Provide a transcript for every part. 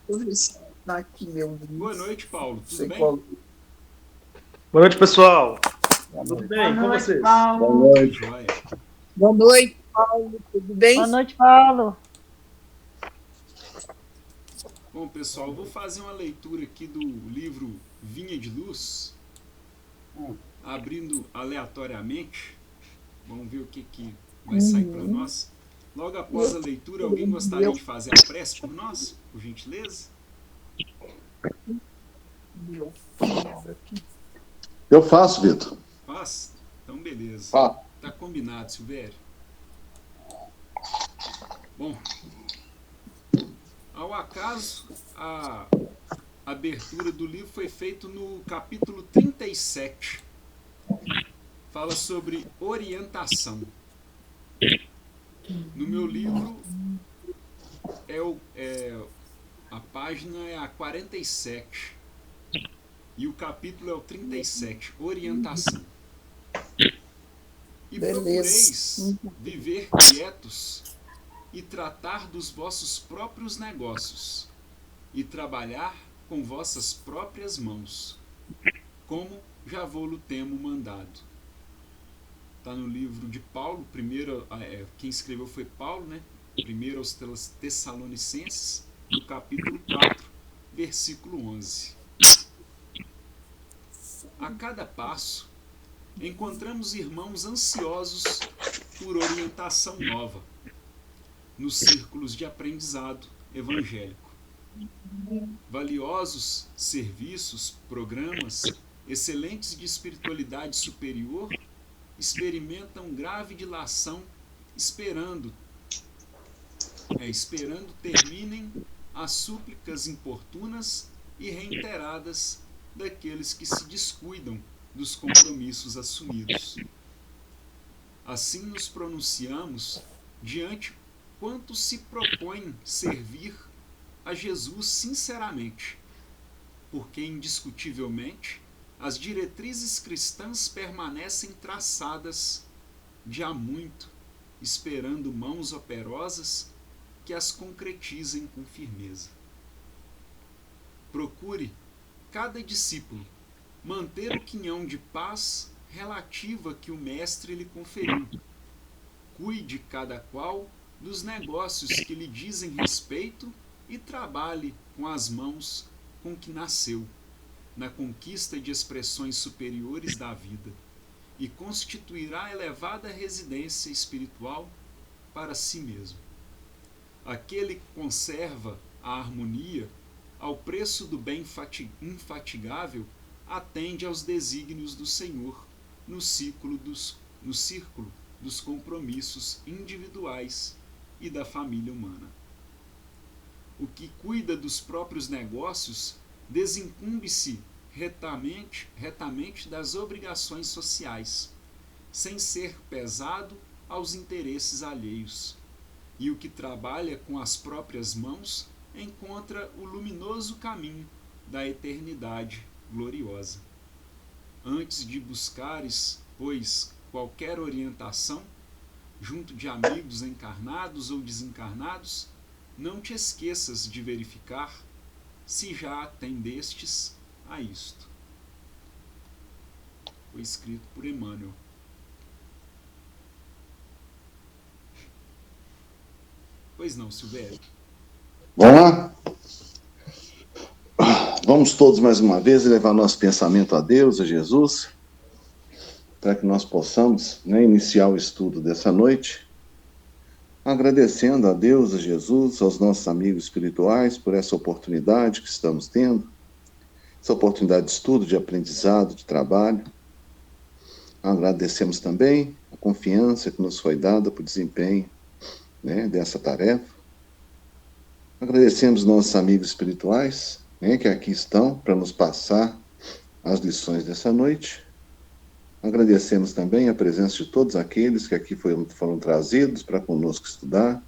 Deixa eu ver se tá aqui meu link. Boa noite, Paulo. Tudo Sei bem? qual- Boa noite, pessoal. Boa Tudo noite. bem? Com vocês? Paulo. Boa noite. Joia. Boa noite, Paulo. Tudo bem? Boa noite, Paulo. Bom, pessoal, eu vou fazer uma leitura aqui do livro Vinha de Luz, abrindo aleatoriamente. Vamos ver o que vai sair para nós. Logo após a leitura, alguém gostaria de fazer a prece por nós, por gentileza? Meu filho aqui. Eu faço, Vitor. Faz? Então, beleza. Faço. Tá combinado, Silvério. Bom, ao acaso, a abertura do livro foi feita no capítulo 37. Fala sobre orientação. No meu livro, a página é a 47. E o capítulo é o 37, orientação. E Beleza. procureis viver quietos e tratar dos vossos próprios negócios e trabalhar com vossas próprias mãos, como já vou-lo temo mandado. Está no livro de Paulo, quem escreveu foi Paulo, né? Primeiro aos Tessalonicenses, no capítulo 4, versículo 11. A cada passo, encontramos irmãos ansiosos por orientação nova, nos círculos de aprendizado evangélico. Valiosos serviços, programas, excelentes de espiritualidade superior, experimentam grave dilação, esperando terminem as súplicas importunas e reiteradas daqueles que se descuidam dos compromissos assumidos. Assim nos pronunciamos diante quantos se propõem servir a Jesus sinceramente, porque indiscutivelmente as diretrizes cristãs permanecem traçadas de há muito, esperando mãos operosas que as concretizem com firmeza. Procure, cada discípulo, manter o quinhão de paz relativa que o Mestre lhe conferiu. Cuide cada qual dos negócios que lhe dizem respeito e trabalhe com as mãos com que nasceu, na conquista de expressões superiores da vida, e constituirá elevada residência espiritual para si mesmo. Aquele que conserva a harmonia ao preço do bem infatigável atende aos desígnios do Senhor no círculo dos compromissos individuais e da família humana. O que cuida dos próprios negócios desincumbe-se retamente das obrigações sociais, sem ser pesado aos interesses alheios. E o que trabalha com as próprias mãos encontra o luminoso caminho da eternidade gloriosa. Antes de buscares, pois, qualquer orientação, junto de amigos encarnados ou desencarnados, não te esqueças de verificar se já atendestes a isto. Foi escrito por Emmanuel. Pois não, Silvério? Vamos lá? Vamos todos mais uma vez levar nosso pensamento a Deus, a Jesus, para que nós possamos, iniciar o estudo dessa noite, agradecendo a Deus, a Jesus, aos nossos amigos espirituais por essa oportunidade que estamos tendo, essa oportunidade de estudo, de aprendizado, de trabalho. Agradecemos também a confiança que nos foi dada para o desempenho dessa tarefa. Agradecemos nossos amigos espirituais, que aqui estão para nos passar as lições dessa noite. Agradecemos também a presença de todos aqueles que aqui foram trazidos para conosco estudar.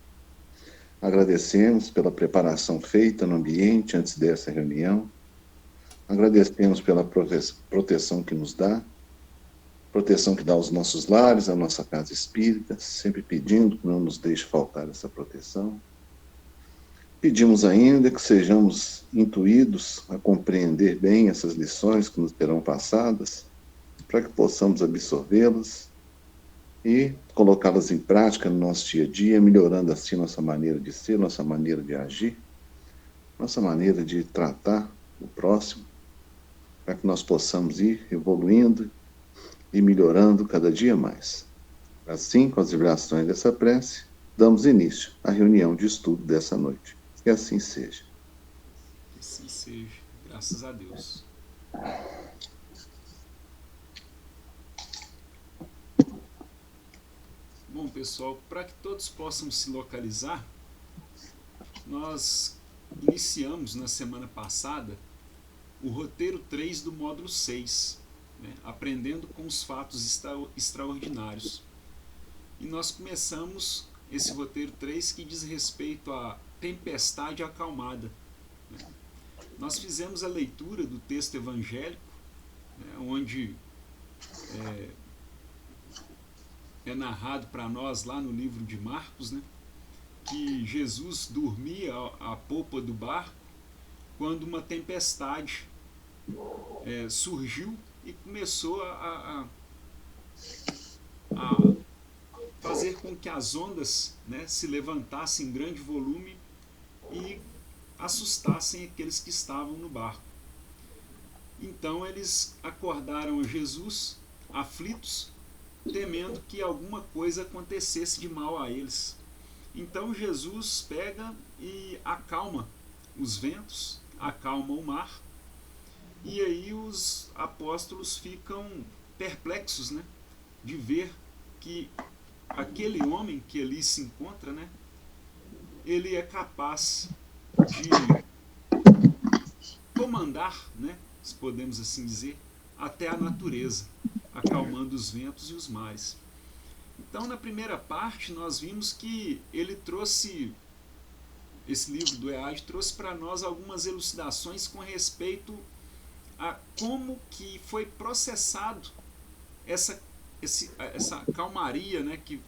Agradecemos pela preparação feita no ambiente antes dessa reunião. Agradecemos pela proteção que nos dá, proteção que dá aos nossos lares, à nossa casa espírita, sempre pedindo que não nos deixe faltar essa proteção. Pedimos ainda que sejamos intuídos a compreender bem essas lições que nos serão passadas, para que possamos absorvê-las e colocá-las em prática no nosso dia a dia, melhorando assim nossa maneira de ser, nossa maneira de agir, nossa maneira de tratar o próximo, para que nós possamos ir evoluindo e melhorando cada dia mais. Assim, com as vibrações dessa prece, damos início à reunião de estudo dessa noite. Que assim seja. Que assim seja. Graças a Deus. Bom, pessoal, para que todos possam se localizar, nós iniciamos na semana passada o roteiro 3 do módulo 6, né, aprendendo com os fatos extraordinários. E nós começamos esse roteiro 3 que diz respeito à tempestade acalmada. Né. Nós fizemos a leitura do texto evangélico, né, onde é narrado para nós lá no livro de Marcos, né, que Jesus dormia à popa do barco quando uma tempestade surgiu e começou a fazer com que as ondas, né, se levantassem em grande volume e assustassem aqueles que estavam no barco. Então eles acordaram a Jesus, aflitos, temendo que alguma coisa acontecesse de mal a eles. Então Jesus pega e acalma os ventos, acalma o mar, e aí os apóstolos ficam perplexos, né, de ver que aquele homem que ali se encontra, né, ele é capaz de comandar, né, se podemos assim dizer, até a natureza, acalmando os ventos e os mares. Então, na primeira parte, nós vimos que ele trouxe, esse livro do EAD trouxe para nós algumas elucidações com respeito a como que foi processado essa calmaria, né, que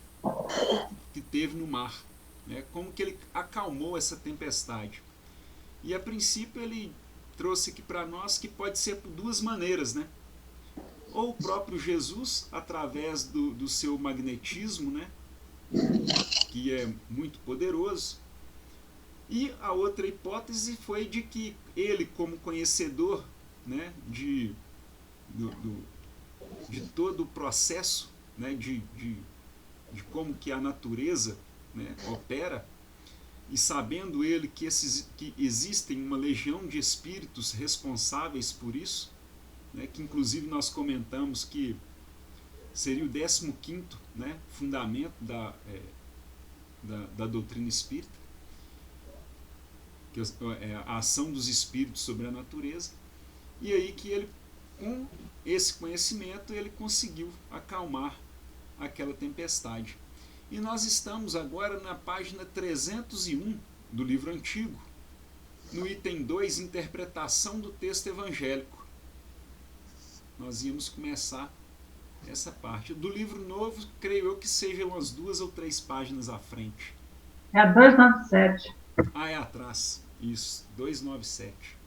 teve no mar, né, como que ele acalmou essa tempestade. E a princípio ele trouxe aqui para nós que pode ser por duas maneiras, né? Ou o próprio Jesus, através do seu magnetismo, né, que é muito poderoso. E a outra hipótese foi de que ele, como conhecedor, né, de todo o processo, né, de como que a natureza, né, opera, e sabendo ele que existem uma legião de espíritos responsáveis por isso, né, que inclusive nós comentamos que seria o 15º, né, fundamento da doutrina espírita, que é a ação dos espíritos sobre a natureza, e aí que ele, com esse conhecimento, ele conseguiu acalmar aquela tempestade. E nós estamos agora na página 301 do livro antigo, no item 2, interpretação do texto evangélico. Nós íamos começar essa parte. Do livro novo, creio eu que sejam umas 2 ou 3 páginas à frente. É a 297. Ah, é atrás. Isso, 297.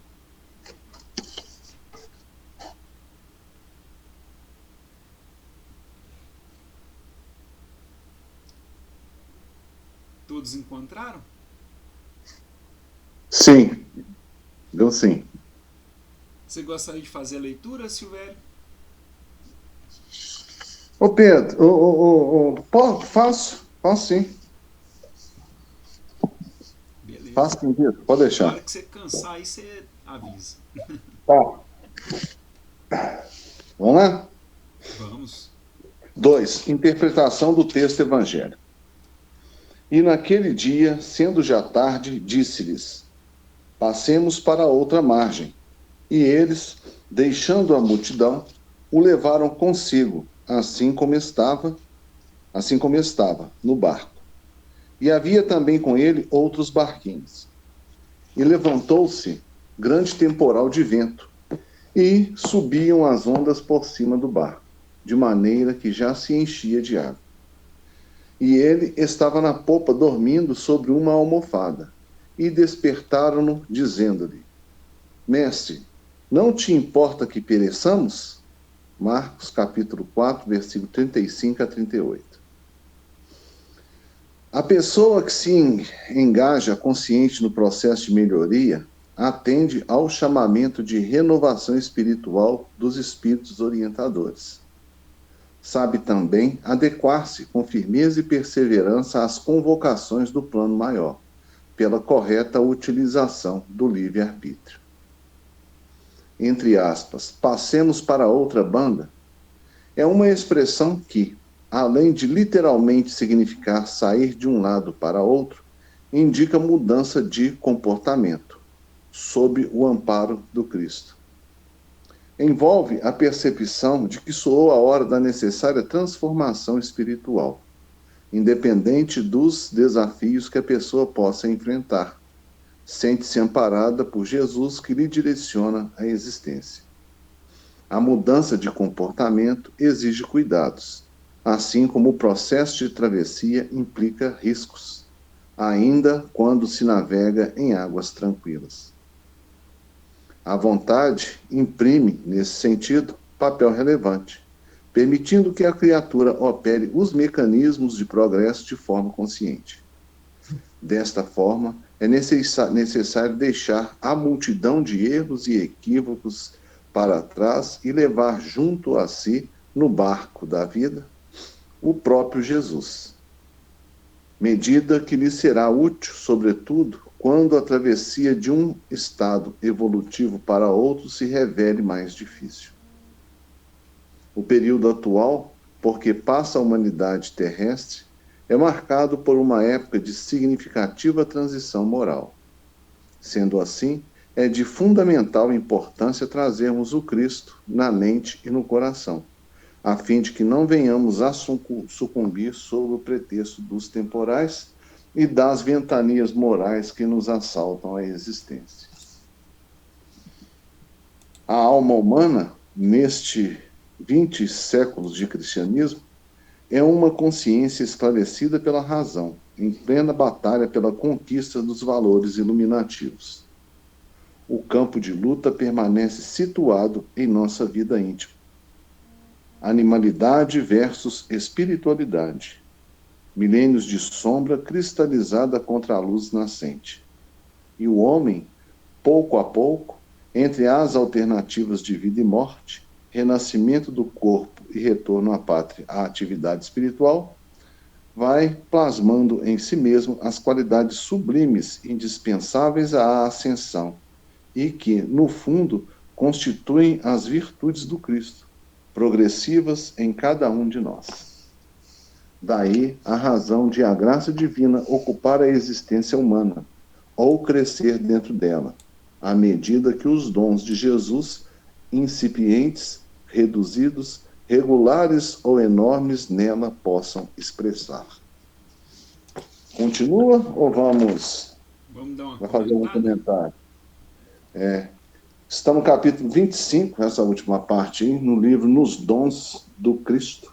Todos encontraram? Sim, deu sim. Você gostaria de fazer a leitura, Silvério? Ô Pedro, faço sim. Beleza. Faço sim, Pedro, pode Na deixar. hora que você cansar, aí você avisa. Tá. Vamos lá? Vamos. 2. Interpretação do texto evangélico. E naquele dia, sendo já tarde, disse-lhes: passemos para a outra margem. E eles, deixando a multidão, o levaram consigo, assim como estava, no barco. E havia também com ele outros barquinhos. E levantou-se grande temporal de vento, e subiam as ondas por cima do barco, de maneira que já se enchia de água. E ele estava na popa dormindo sobre uma almofada, e despertaram-no, dizendo-lhe: Mestre, não te importa que pereçamos? Marcos capítulo 4, versículo 35 a 38. A pessoa que se engaja consciente no processo de melhoria atende ao chamamento de renovação espiritual dos espíritos orientadores. Sabe também adequar-se com firmeza e perseverança às convocações do plano maior, pela correta utilização do livre-arbítrio. Entre aspas, passemos para outra banda, é uma expressão que, além de literalmente significar sair de um lado para outro, indica mudança de comportamento, sob o amparo do Cristo. Envolve a percepção de que soou a hora da necessária transformação espiritual, independente dos desafios que a pessoa possa enfrentar. Sente-se amparada por Jesus que lhe direciona a existência. A mudança de comportamento exige cuidados, assim como o processo de travessia implica riscos, ainda quando se navega em águas tranquilas. A vontade imprime, nesse sentido, papel relevante, permitindo que a criatura opere os mecanismos de progresso de forma consciente. Desta forma, é necessário deixar a multidão de erros e equívocos para trás e levar junto a si, no barco da vida, o próprio Jesus. Medida que lhe será útil, sobretudo, quando a travessia de um estado evolutivo para outro se revele mais difícil. O período atual, porque passa a humanidade terrestre, é marcado por uma época de significativa transição moral. Sendo assim, é de fundamental importância trazermos o Cristo na mente e no coração, a fim de que não venhamos a sucumbir sob o pretexto dos temporais e das ventanias morais que nos assaltam a existência. A alma humana, neste 20 séculos de cristianismo, é uma consciência esclarecida pela razão, em plena batalha pela conquista dos valores iluminativos. O campo de luta permanece situado em nossa vida íntima. Animalidade versus espiritualidade. Milênios de sombra cristalizada contra a luz nascente. E o homem, pouco a pouco, entre as alternativas de vida e morte, renascimento do corpo e retorno à pátria, à atividade espiritual, vai plasmando em si mesmo as qualidades sublimes indispensáveis à ascensão e que, no fundo, constituem as virtudes do Cristo, progressivas em cada um de nós. Daí a razão de a graça divina ocupar a existência humana, ou crescer dentro dela, à medida que os dons de Jesus, incipientes, reduzidos, regulares ou enormes, nela possam expressar. Continua ou vamos dar uma fazer um comentário? Está no capítulo 25, essa última parte, aí, no livro Nos Dons do Cristo.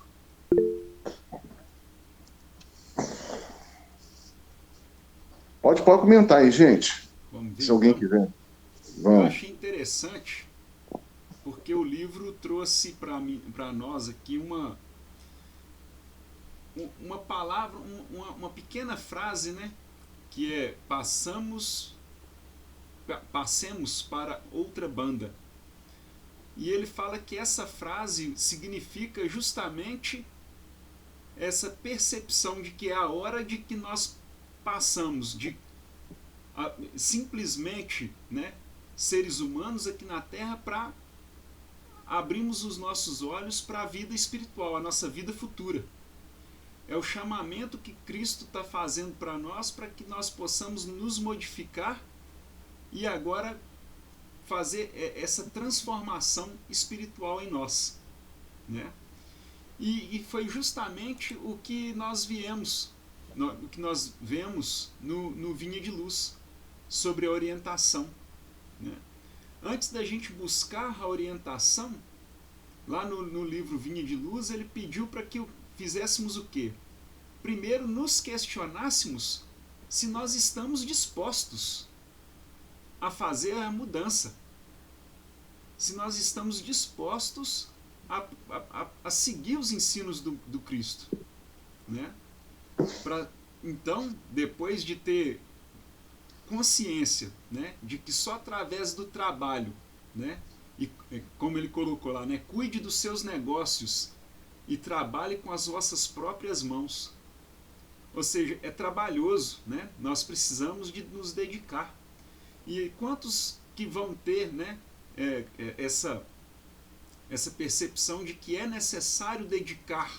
Pode comentar aí, gente. Se alguém quiser. Eu achei interessante, porque o livro trouxe para nós aqui uma palavra, uma pequena frase, né? Que é: passemos para outra banda. E ele fala que essa frase significa justamente essa percepção de que é a hora de que nós passamos de simplesmente, né, seres humanos aqui na Terra para abrirmos os nossos olhos para a vida espiritual, a nossa vida futura. É o chamamento que Cristo está fazendo para nós, para que nós possamos nos modificar e agora fazer essa transformação espiritual em nós, né? E foi justamente o que nós vemos no Vinha de Luz, sobre a orientação, né? Antes da gente buscar a orientação, lá no livro Vinha de Luz, ele pediu para que fizéssemos o quê? Primeiro nos questionássemos se nós estamos dispostos a fazer a mudança, se nós estamos dispostos a seguir os ensinos do Cristo, né? Então, depois de ter consciência, né, de que só através do trabalho, né, e como ele colocou lá, né, cuide dos seus negócios e trabalhe com as vossas próprias mãos. Ou seja, é trabalhoso, né? Nós precisamos de nos dedicar. E quantos que vão ter, né, essa percepção de que é necessário dedicar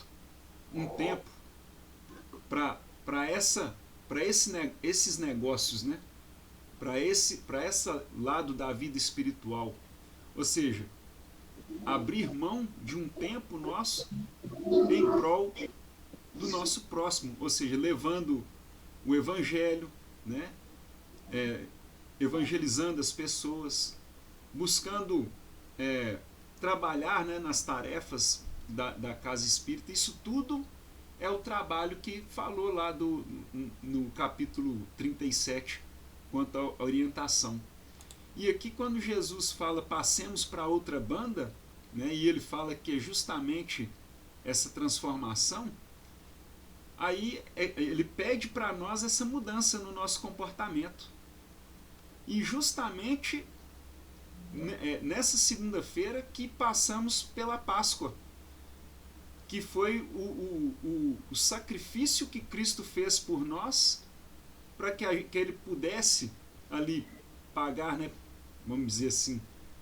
um tempo para esses negócios, né? Para esse lado da vida espiritual. Ou seja, abrir mão de um tempo nosso em prol do nosso próximo, ou seja, levando o evangelho, né? Evangelizando as pessoas, buscando trabalhar, né, nas tarefas da casa espírita. Isso tudo é o trabalho que falou lá no capítulo 37, quanto à orientação. E aqui, quando Jesus fala passemos para outra banda, né, e ele fala que é justamente essa transformação, aí ele pede para nós essa mudança no nosso comportamento. E justamente nessa segunda-feira que passamos pela Páscoa, que foi o sacrifício que Cristo fez por nós, para que ele pudesse ali pagar, né, vamos dizer assim,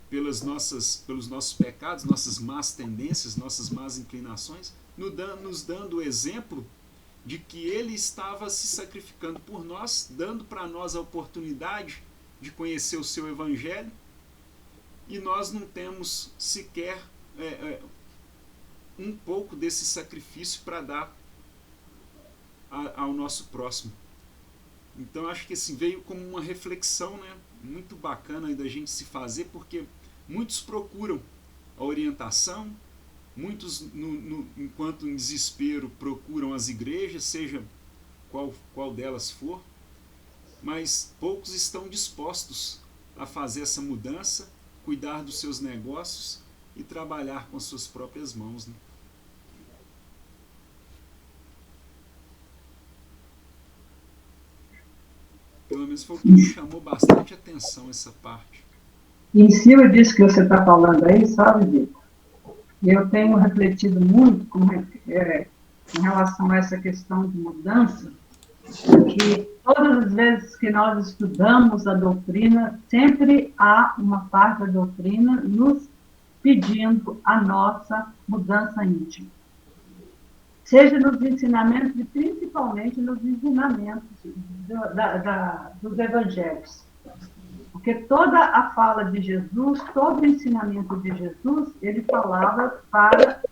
pelos nossos pecados, nossas más tendências, nossas más inclinações, nos dando o exemplo de que ele estava se sacrificando por nós, dando para nós a oportunidade de conhecer o seu evangelho, e nós não temos sequer um pouco desse sacrifício para dar ao nosso próximo. Então acho que assim, veio como uma reflexão, né, muito bacana da gente se fazer, porque muitos procuram a orientação, muitos, enquanto em desespero, procuram as igrejas, seja qual delas for, mas poucos estão dispostos a fazer essa mudança, cuidar dos seus negócios e trabalhar com as suas próprias mãos, né? Pelo menos foi o que me chamou bastante atenção, essa parte. E em cima disso que você está falando aí, sabe, Vitor? Eu tenho refletido muito em relação a essa questão de mudança, que todas as vezes que nós estudamos a doutrina, sempre há uma parte da doutrina nos pedindo a nossa mudança íntima. Seja nos ensinamentos e principalmente nos ensinamentos dos evangelhos. Porque toda a fala de Jesus, todo o ensinamento de Jesus, ele falava para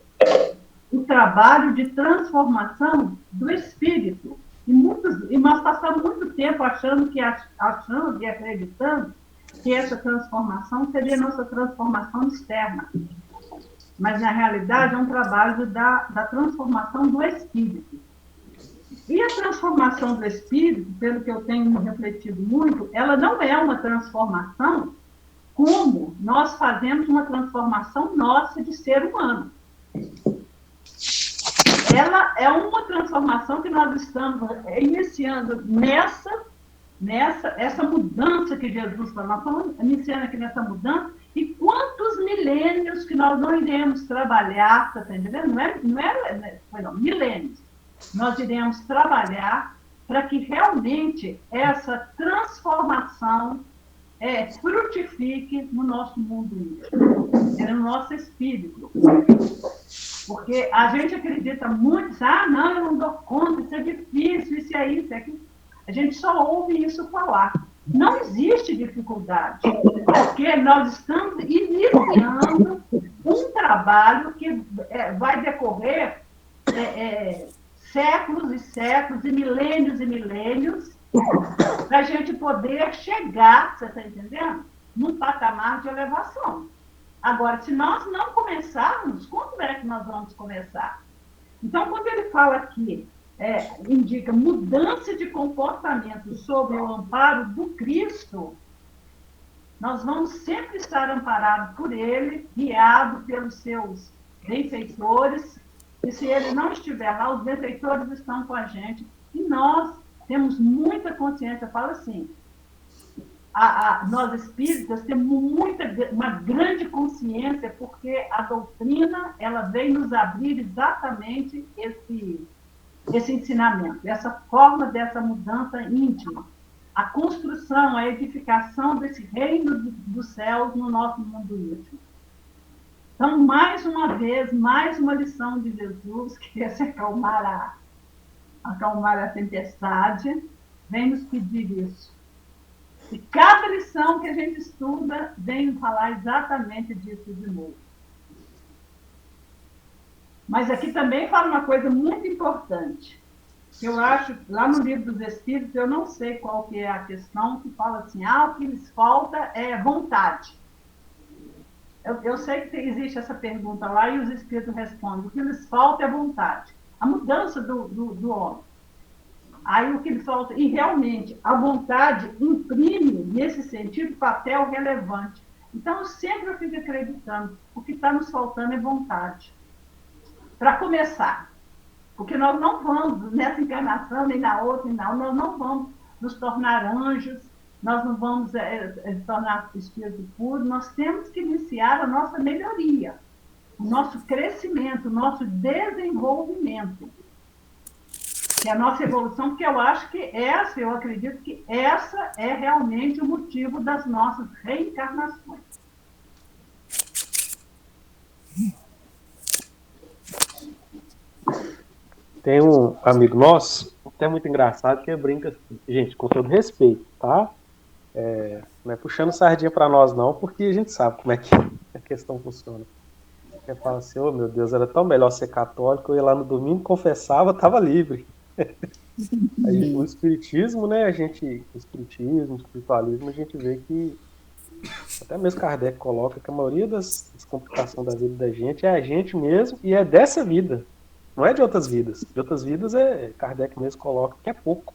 o trabalho de transformação do espírito. E nós passamos muito tempo achando e acreditando que essa transformação seria nossa transformação externa. Mas, na realidade, é um trabalho da transformação do espírito. E a transformação do espírito, pelo que eu tenho refletido muito, ela não é uma transformação como nós fazemos uma transformação nossa de ser humano. Ela é uma transformação que nós estamos iniciando essa mudança que Jesus falou. Nós estamos iniciando aqui nessa mudança, e quantos milênios que nós não iremos trabalhar, você está entendendo? Não, milênios. Nós iremos trabalhar para que realmente essa transformação frutifique no nosso mundo íntimo, no nosso espírito. Porque a gente acredita muito, não, eu não dou conta, isso é difícil, isso é isso, é aquilo. A gente só ouve isso falar. Não existe dificuldade, porque nós estamos iniciando um trabalho que vai decorrer séculos e séculos, e milênios, para a gente poder chegar, você está entendendo? Num patamar de elevação. Agora, se nós não começarmos, quando é que nós vamos começar? Então, quando ele fala aqui indica mudança de comportamento sob o amparo do Cristo, nós vamos sempre estar amparados por Ele, guiado pelos seus benfeitores, e se Ele não estiver lá, os benfeitores estão com a gente, e nós temos muita consciência, fala assim, nós espíritas temos uma grande consciência, porque a doutrina, ela vem nos abrir exatamente esse ensinamento, essa forma dessa mudança íntima, a construção, a edificação desse reino dos céus no nosso mundo íntimo. Então, mais uma vez, mais uma lição de Jesus, que é se acalmar a tempestade, vem nos pedir isso. E cada lição que a gente estuda vem nos falar exatamente disso de novo. Mas aqui também fala uma coisa muito importante, que eu acho, lá no Livro dos Espíritos, eu não sei qual que é a questão, que fala assim, o que lhes falta é vontade. Eu sei que existe essa pergunta lá e os Espíritos respondem, o que lhes falta é vontade. A mudança do homem. Aí o que lhes falta, e realmente, a vontade imprime, nesse sentido, papel relevante. Então, eu fico acreditando, o que está nos faltando é vontade. Para começar, porque nós não vamos, nessa encarnação, nem na outra, nós não vamos nos tornar anjos, nós não vamos tornar espírito puro, nós temos que iniciar a nossa melhoria, o nosso crescimento, o nosso desenvolvimento, que é a nossa evolução, porque eu acredito que essa é realmente o motivo das nossas reencarnações. Tem um amigo nosso, até muito engraçado, que brinca assim, gente, com todo respeito, tá? Não é puxando sardinha para nós não, porque a gente sabe como é que a questão funciona. Ele fala assim, meu Deus, era tão melhor ser católico, eu ia lá no domingo, confessava, estava livre. Aí, o espiritismo, né, o espiritualismo, a gente vê que, até mesmo Kardec coloca que a maioria das complicações da vida da gente é a gente mesmo, e é dessa vida. Não é de outras vidas. De outras vidas, Kardec mesmo coloca que é pouco.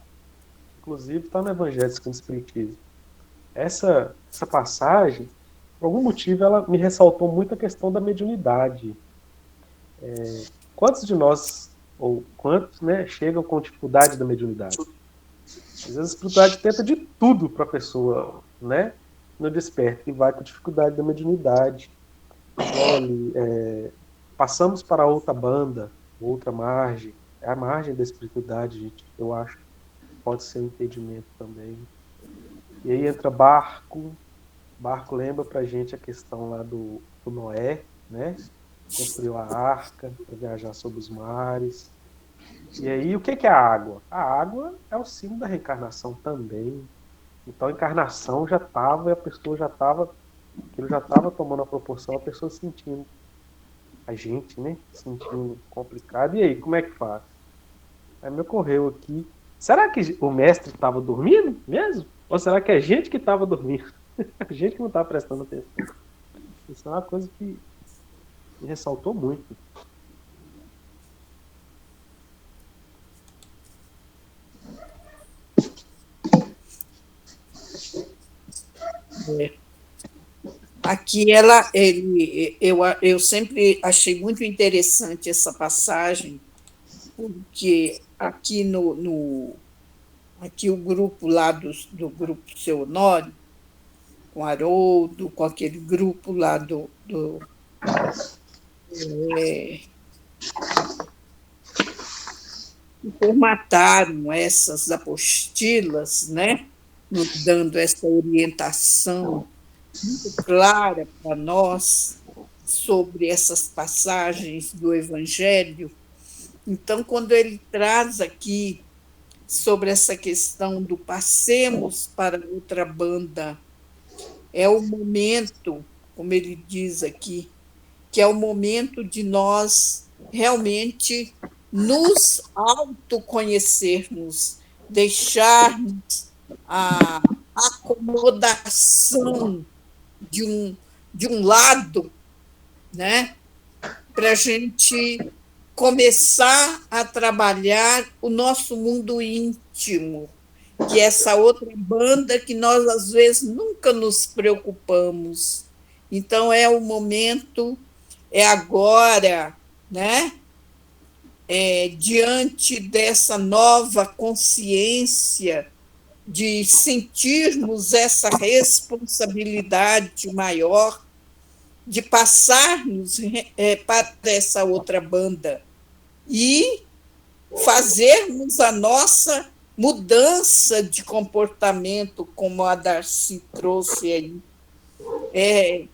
Inclusive, está no Evangelho segundo o Espiritismo. Essa passagem, por algum motivo, ela me ressaltou muito a questão da mediunidade. Quantos de nós, ou quantos, né, chegam com dificuldade da mediunidade? Às vezes a espiritualidade tenta de tudo para a pessoa, né, no desperto, e vai com dificuldade da mediunidade. Olha, passamos para outra banda, outra margem, é a margem da espiritualidade, gente, eu acho que pode ser um impedimento também. E aí entra barco lembra pra gente a questão lá do Noé, né, construiu a arca para viajar sobre os mares. E aí o que é a água? A água é o símbolo da reencarnação também. Então a encarnação já estava, e a pessoa já estava, aquilo já estava tomando a proporção, a pessoa sentindo, a gente, né, sentindo complicado. E aí, como é que faz? Aí me ocorreu aqui, será que o mestre estava dormindo mesmo? Ou será que é a gente que estava dormindo? A gente que não estava prestando atenção. Isso é uma coisa que me ressaltou muito. Aqui eu sempre achei muito interessante essa passagem, porque aqui aqui o grupo lá do grupo Seu Honório, com Haroldo, com aquele grupo lá que formataram essas apostilas, né, nos dando essa orientação muito clara para nós sobre essas passagens do Evangelho. Então, quando ele traz aqui sobre essa questão do passemos para outra banda, é o momento, como ele diz aqui, que é o momento de nós realmente nos autoconhecermos, deixarmos a acomodação de um lado, né, para a gente começar a trabalhar o nosso mundo íntimo, que é essa outra banda que nós, às vezes, nunca nos preocupamos. Então, é o momento, é agora, né? Diante dessa nova consciência de sentirmos essa responsabilidade maior de passarmos para essa outra banda e fazermos a nossa mudança de comportamento, como a Darcy trouxe aí,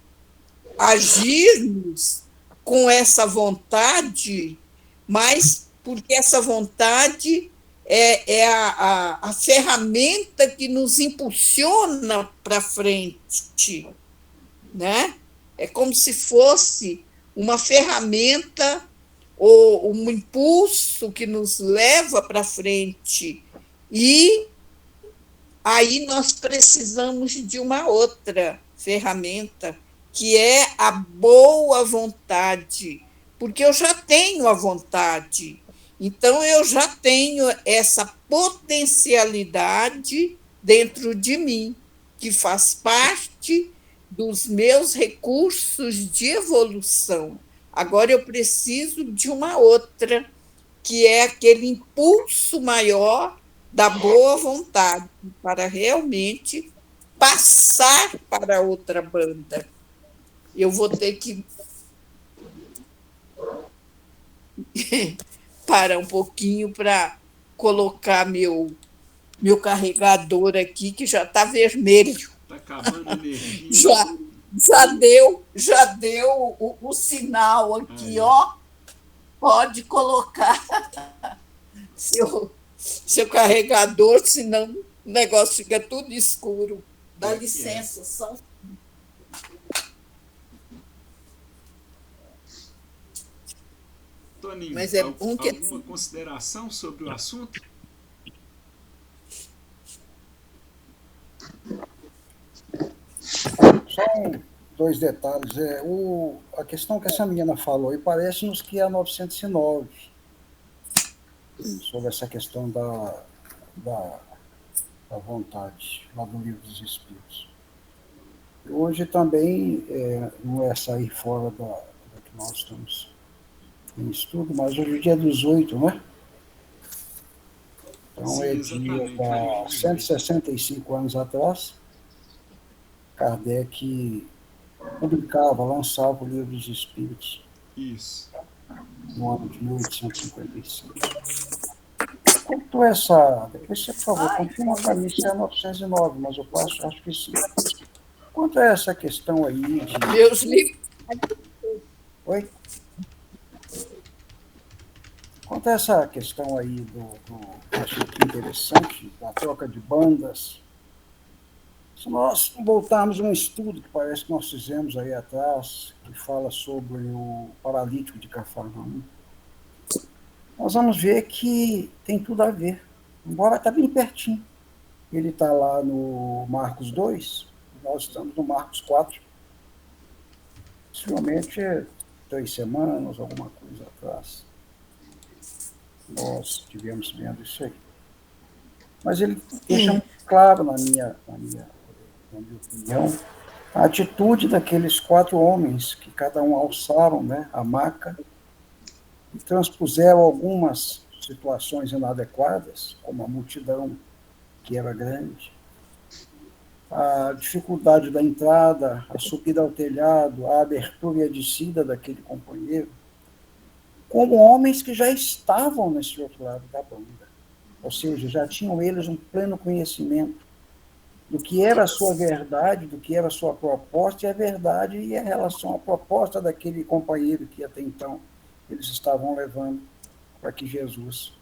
agirmos com essa vontade, mas porque essa vontade é a ferramenta que nos impulsiona para frente, né? É como se fosse uma ferramenta ou um impulso que nos leva para frente. E aí nós precisamos de uma outra ferramenta, que é a boa vontade, porque eu já tenho a vontade, então eu já tenho essa potencialidade dentro de mim, que faz parte dos meus recursos de evolução. Agora eu preciso de uma outra, que é aquele impulso maior da boa vontade, para realmente passar para outra banda. Eu vou ter que parar um pouquinho para colocar meu carregador aqui, que já está vermelho. Está acabando a energia. Já deu o sinal aqui, ó. Pode colocar seu carregador, senão o negócio fica tudo escuro. Dá licença, só. Toninho, mas é bom que... alguma consideração sobre o assunto? Só dois detalhes. A questão que essa menina falou, e parece-nos que é a 909, sobre essa questão da vontade, lá do Livro dos Espíritos. Hoje também não é sair fora da que nós estamos em estudo, mas hoje é dia 18, né? Então, sim, é dia 165 anos atrás, Kardec publicava, lançava o Livro dos Espíritos. Isso. No ano de 1855. Quanto a essa... Depois você, por favor, confirma para mim se é 909, mas eu acho que sim. Quanto a essa questão aí de... Meus livros... Oi? Quanto a essa questão aí acho que interessante, da troca de bandas, se nós voltarmos a um estudo que parece que nós fizemos aí atrás, que fala sobre o paralítico de Cafarnaum, nós vamos ver que tem tudo a ver, embora está bem pertinho. Ele está lá no Marcos 2, nós estamos no Marcos 4. Possivelmente 3 semanas, alguma coisa atrás. Nós estivemos vendo isso aí. Mas ele deixa muito claro, na minha opinião, a atitude daqueles 4 homens, que cada um alçaram, né, a maca, e transpuseram algumas situações inadequadas, como a multidão, que era grande, a dificuldade da entrada, a subida ao telhado, a abertura e a descida daquele companheiro, como homens que já estavam nesse outro lado da banda. Ou seja, já tinham eles um pleno conhecimento do que era a sua verdade, do que era a sua proposta, e a verdade e a relação à proposta daquele companheiro que até então eles estavam levando para que Jesus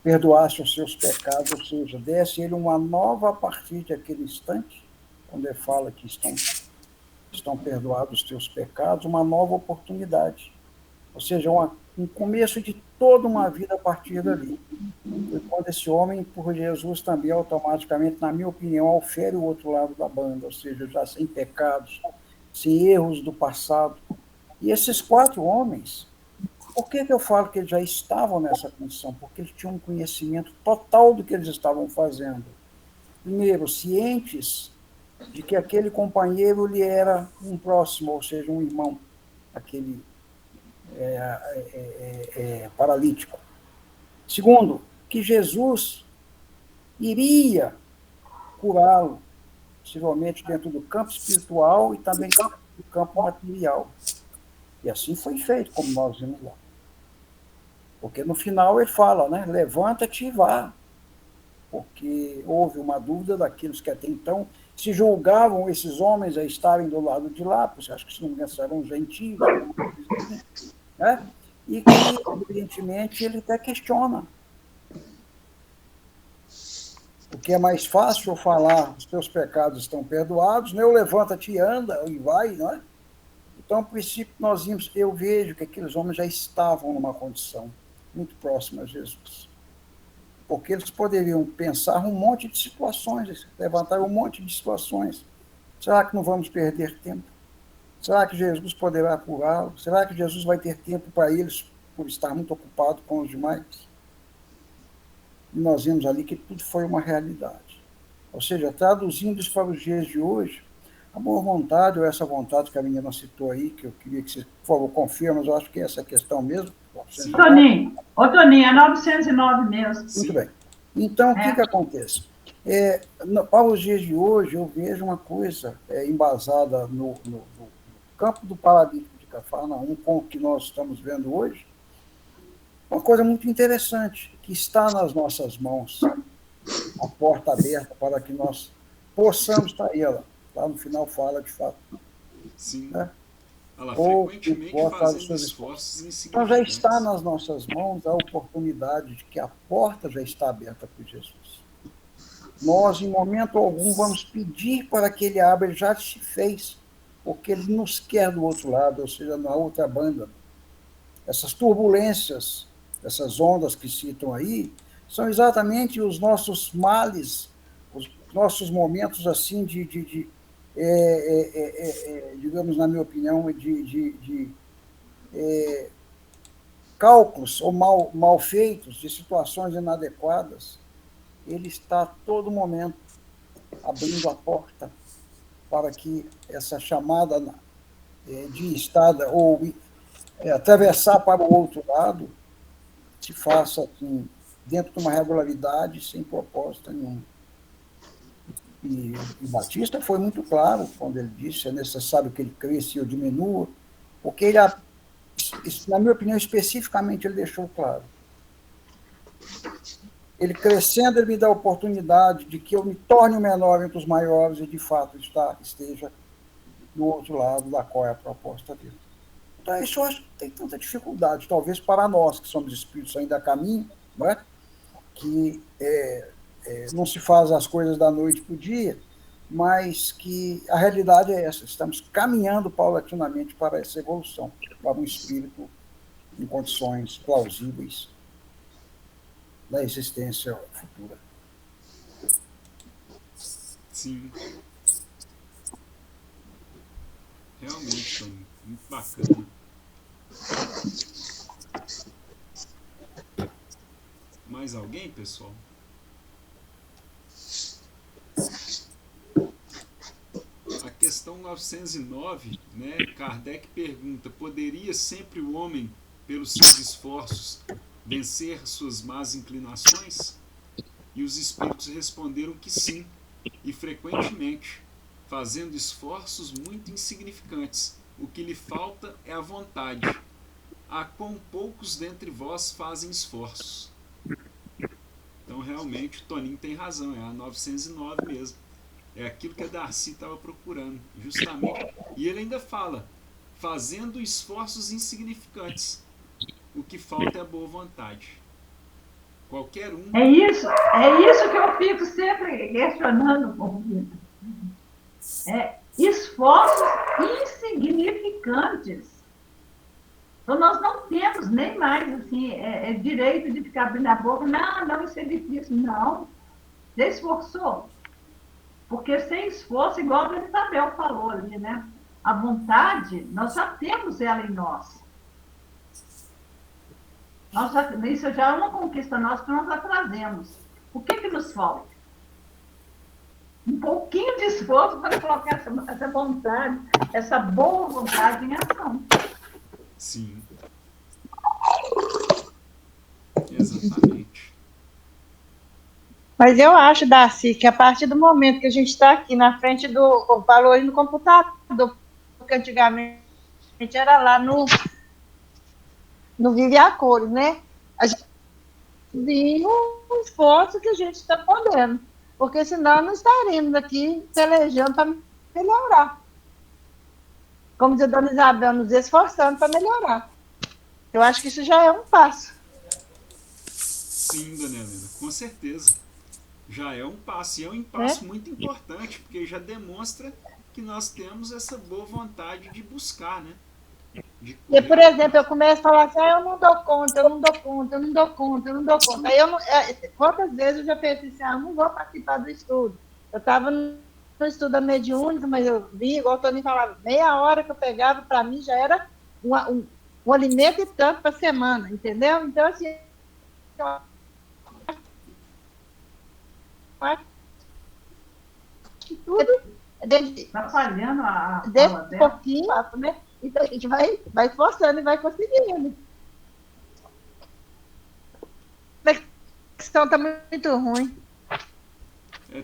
perdoasse os seus pecados, ou seja, desse ele uma nova, a partir daquele instante, quando ele fala que estão perdoados os teus pecados, uma nova oportunidade. Ou seja, um começo de toda uma vida a partir dali. E quando esse homem, por Jesus, também automaticamente, na minha opinião, ofere o outro lado da banda, ou seja, já sem pecados, sem erros do passado, E esses 4 homens, por que eu falo que eles já estavam nessa condição? Porque eles tinham um conhecimento total do que eles estavam fazendo. Primeiro, cientes de que aquele companheiro lhe era um próximo, ou seja, um irmão, aquele paralítico. Segundo, que Jesus iria curá-lo, possivelmente dentro do campo espiritual e também do campo material. E assim foi feito, como nós vimos lá. Porque no final ele fala, né? Levanta-te e vá. Porque houve uma dúvida daqueles que até então se julgavam esses homens a estarem do lado de lá, porque acho que se não me engano eram gentios, né? E que, evidentemente, ele até questiona. Porque é mais fácil falar, os teus pecados estão perdoados, né? Eu levanta-te e anda, e vai, não é? Então, a princípio, eu vejo que aqueles homens já estavam numa condição muito próxima a Jesus. Porque eles poderiam pensar um monte de situações, levantar um monte de situações. Será que não vamos perder tempo? Será que Jesus poderá curá-lo? Será que Jesus vai ter tempo para eles, por estar muito ocupado com os demais? E nós vimos ali que tudo foi uma realidade. Ou seja, traduzindo isso para os dias de hoje, a boa vontade, ou essa vontade que a menina citou aí, que eu queria que você, por favor, confirme, mas eu acho que é essa a questão mesmo. Toninho, é 909 mesmo. Muito bem. Então, o que acontece? Para os dias de hoje, eu vejo uma coisa embasada no campo do paralítico de Cafarnaum, com o que nós estamos vendo hoje, uma coisa muito interessante, que está nas nossas mãos, a porta aberta para que nós possamos estar aí, lá no final fala de fato. Sim. Né? Ela frequentemente fazendo esforços insignificantes. Então já está nas nossas mãos a oportunidade de que a porta já está aberta por Jesus. Nós, em momento algum, vamos pedir para que ele abra, ele já se fez, porque ele nos quer do outro lado, ou seja, na outra banda. Essas turbulências, essas ondas que citam aí, são exatamente os nossos males, os nossos momentos assim digamos, na minha opinião, de cálculos ou mal feitos, de situações inadequadas. Ele está a todo momento abrindo a porta para que essa chamada de estada ou atravessar para o outro lado se faça assim, dentro de uma regularidade, sem propósito nenhum. E Batista foi muito claro quando ele disse: é necessário que ele cresça e eu diminua, porque ele, na minha opinião, especificamente, ele deixou claro. Ele crescendo, ele me dá a oportunidade de que eu me torne o menor entre os maiores e, de fato, esteja do outro lado, da qual é a proposta dele. Então, isso eu acho que tem tanta dificuldade, talvez para nós, que somos espíritos ainda a caminho, não é? Que não se faz as coisas da noite para o dia, mas que a realidade é essa, estamos caminhando paulatinamente para essa evolução, para um espírito em condições plausíveis da existência futura. Sim. Realmente, Tony, muito bacana. Mais alguém, pessoal? A questão 909, né? Kardec pergunta: poderia sempre o homem, pelos seus esforços, vencer suas más inclinações? E os espíritos responderam que sim, e frequentemente, fazendo esforços muito insignificantes. O que lhe falta é a vontade. Há quão poucos dentre vós fazem esforços. Então, realmente, o Toninho tem razão, é a 909 mesmo. É aquilo que a Darcy estava procurando, justamente. E ele ainda fala: fazendo esforços insignificantes. O que falta é a boa vontade. Qualquer um... É isso que eu fico sempre questionando. Esforços insignificantes. Então, nós não temos nem mais assim, direito de ficar abrindo a boca. Não, isso é difícil. Não. Você esforçou. Porque sem esforço, igual a Isabel falou ali, né? A vontade, nós já temos ela em nós. Isso já é uma conquista nossa que nós já trazemos. O que nos falta? Um pouquinho de esforço para colocar essa vontade, essa boa vontade em ação. Sim. Exatamente. Mas eu acho, Darcy, que a partir do momento que a gente está aqui na frente do valor no computador, porque antigamente era lá no Vive a Cores, né? A gente tem um esforço que a gente está podendo, porque senão não estaríamos aqui pelejando para melhorar. Como diz a dona Isabel, nos esforçando para melhorar. Eu acho que isso já é um passo. Sim, dona Helena, com certeza. Já é um passo, e é um passo muito importante, porque já demonstra que nós temos essa boa vontade de buscar, né? E, por exemplo, eu começo a falar assim, eu não dou conta, eu não dou conta, eu não dou conta, eu não dou conta. Aí quantas vezes eu já pensei assim, eu não vou participar do estudo. Eu estava no estudo da mediúnica, mas eu vi, igual o Toninho falava, meia hora que eu pegava, para mim já era um alimento e tanto para a semana, entendeu? Então, assim, que tudo está falhando a desse fala dela. pouquinho, né? Então a gente vai esforçando e vai conseguindo. A questão está muito ruim.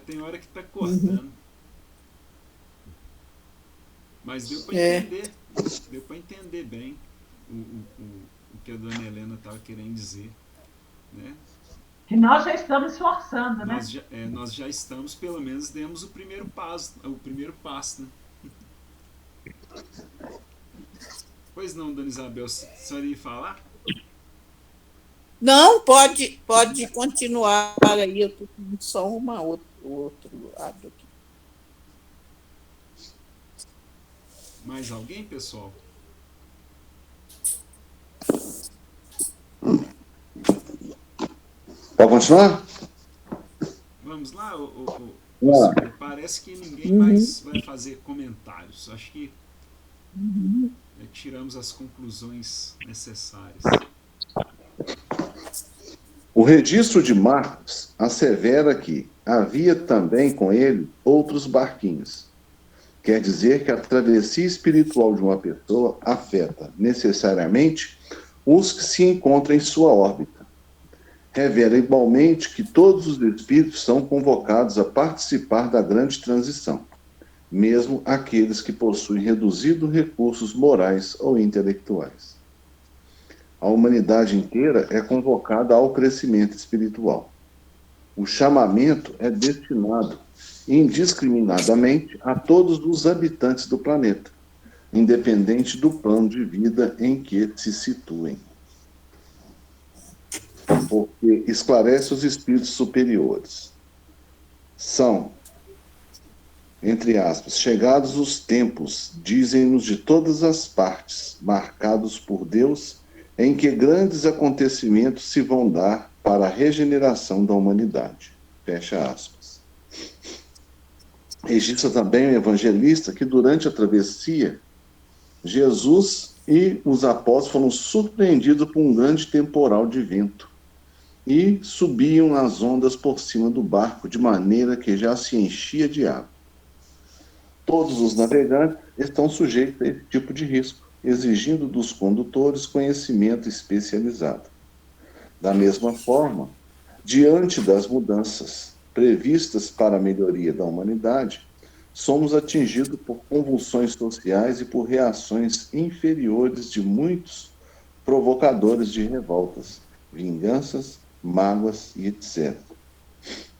Tem hora que está cortando. Mas deu para entender. Deu para entender bem o que a dona Helena estava querendo dizer, né? Que nós já estamos esforçando, né? Nós já estamos, pelo menos, demos o primeiro passo, né? Pois não, dona Isabel, a senhora ia falar? Não, pode continuar aí, eu estou com só outro lado aqui. Mais alguém, pessoal? Pode continuar? Vamos lá? Não. Parece que ninguém mais vai fazer comentários. Acho que tiramos as conclusões necessárias. O registro de Marcos assevera que havia também com ele outros barquinhos. Quer dizer que a travessia espiritual de uma pessoa afeta necessariamente os que se encontram em sua órbita. Revela igualmente que todos os espíritos são convocados a participar da grande transição, mesmo aqueles que possuem reduzidos recursos morais ou intelectuais. A humanidade inteira é convocada ao crescimento espiritual. O chamamento é destinado indiscriminadamente a todos os habitantes do planeta, independente do plano de vida em que se situem. Porque esclarece os espíritos superiores. São, entre aspas, chegados os tempos, dizem-nos de todas as partes, marcados por Deus, em que grandes acontecimentos se vão dar para a regeneração da humanidade. Fecha aspas. Registra também o evangelista que durante a travessia, Jesus e os apóstolos foram surpreendidos por um grande temporal de vento e subiam as ondas por cima do barco de maneira que já se enchia de água. Todos os navegantes estão sujeitos a esse tipo de risco, exigindo dos condutores conhecimento especializado. Da mesma forma, diante das mudanças previstas para a melhoria da humanidade, somos atingidos por convulsões sociais e por reações inferiores de muitos provocadores de revoltas, vinganças, mágoas e etc.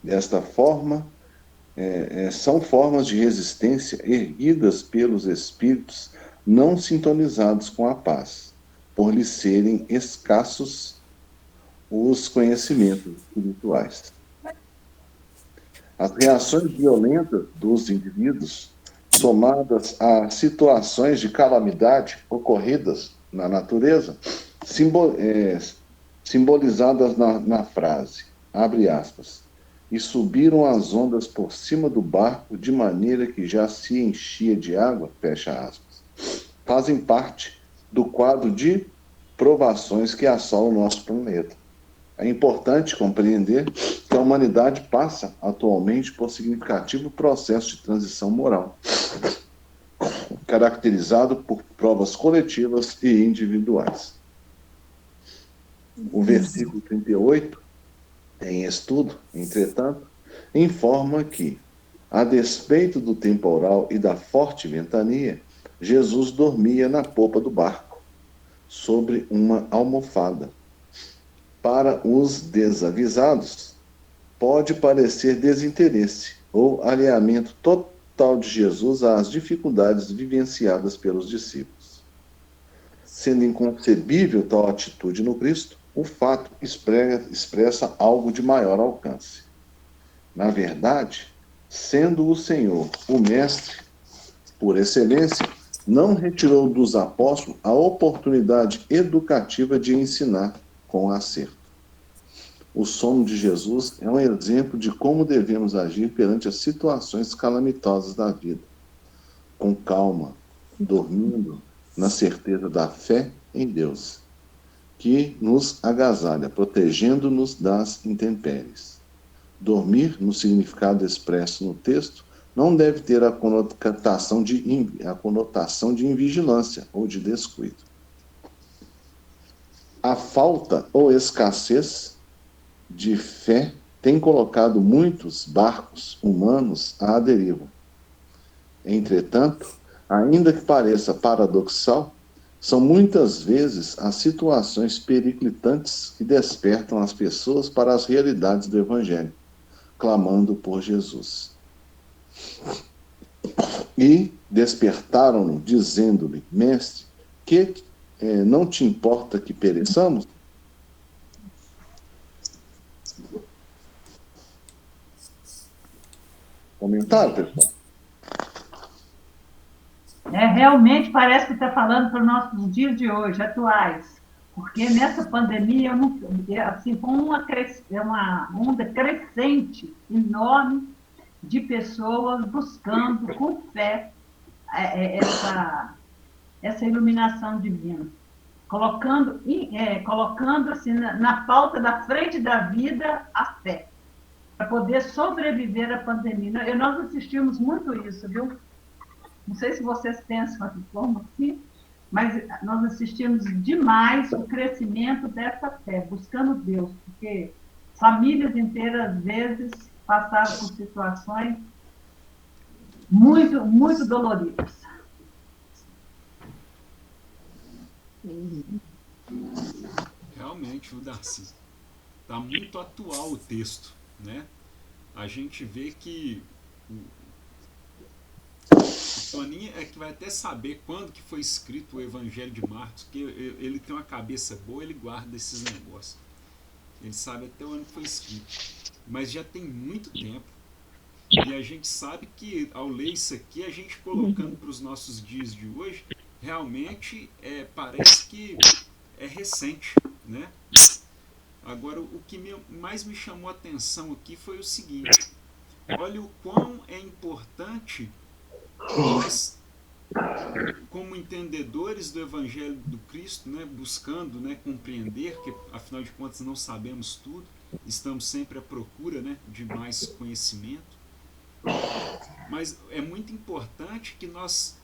Desta forma, são formas de resistência erguidas pelos espíritos não sintonizados com a paz, por lhes serem escassos os conhecimentos espirituais. As reações violentas dos indivíduos, somadas a situações de calamidade ocorridas na natureza, simbolizadas na frase, abre aspas, e subiram as ondas por cima do barco de maneira que já se enchia de água, fecha aspas. fazem parte do quadro de provações que assola o nosso planeta. É importante compreender que a humanidade passa atualmente por significativo processo de transição moral, caracterizado por provas coletivas e individuais. O versículo 38, em estudo, entretanto, informa que, a despeito do temporal e da forte ventania, Jesus dormia na popa do barco, sobre uma almofada. Para os desavisados, pode parecer desinteresse ou alinhamento total de Jesus às dificuldades vivenciadas pelos discípulos. Sendo inconcebível tal atitude no Cristo, o fato expressa algo de maior alcance. Na verdade, sendo o Senhor o Mestre por excelência, não retirou dos apóstolos a oportunidade educativa de ensinar com acerto. O sono de Jesus é um exemplo de como devemos agir perante as situações calamitosas da vida, com calma, dormindo na certeza da fé em Deus, que nos agasalha, protegendo-nos das intempéries. Dormir, no significado expresso no texto, não deve ter a conotação de invigilância ou de descuido. A falta ou escassez de fé tem colocado muitos barcos humanos à deriva. Entretanto, ainda que pareça paradoxal, são muitas vezes as situações periclitantes que despertam as pessoas para as realidades do Evangelho, clamando por Jesus. E despertaram-no, dizendo-lhe: Mestre, que não te importa que pereçamos? Comentário, pessoal? Realmente parece que está falando para os nossos dias de hoje, atuais. Porque nessa pandemia, assim, foi uma onda crescente, enorme, de pessoas buscando com fé essa iluminação divina, colocando assim, na pauta da frente da vida a fé, para poder sobreviver à pandemia. Nós assistimos muito isso, viu? Não sei se vocês pensam de forma assim, mas nós assistimos demais o crescimento dessa fé, buscando Deus, porque famílias inteiras, às vezes, passaram por situações muito, muito doloridas. Realmente, o Darcy, está muito atual o texto, né? A gente vê que o Toninho é que vai até saber quando que foi escrito o Evangelho de Marcos, porque ele tem uma cabeça boa, ele guarda esses negócios. Ele sabe até o ano que foi escrito. Mas já tem muito tempo. E a gente sabe que, ao ler isso aqui, a gente colocando para os nossos dias de hoje, realmente parece que é recente, né? Agora, o que mais me chamou a atenção aqui foi o seguinte: olha o quão é importante nós, como entendedores do Evangelho do Cristo, né, buscando, né, compreender, que afinal de contas não sabemos tudo, estamos sempre à procura, né, de mais conhecimento, mas é muito importante que nós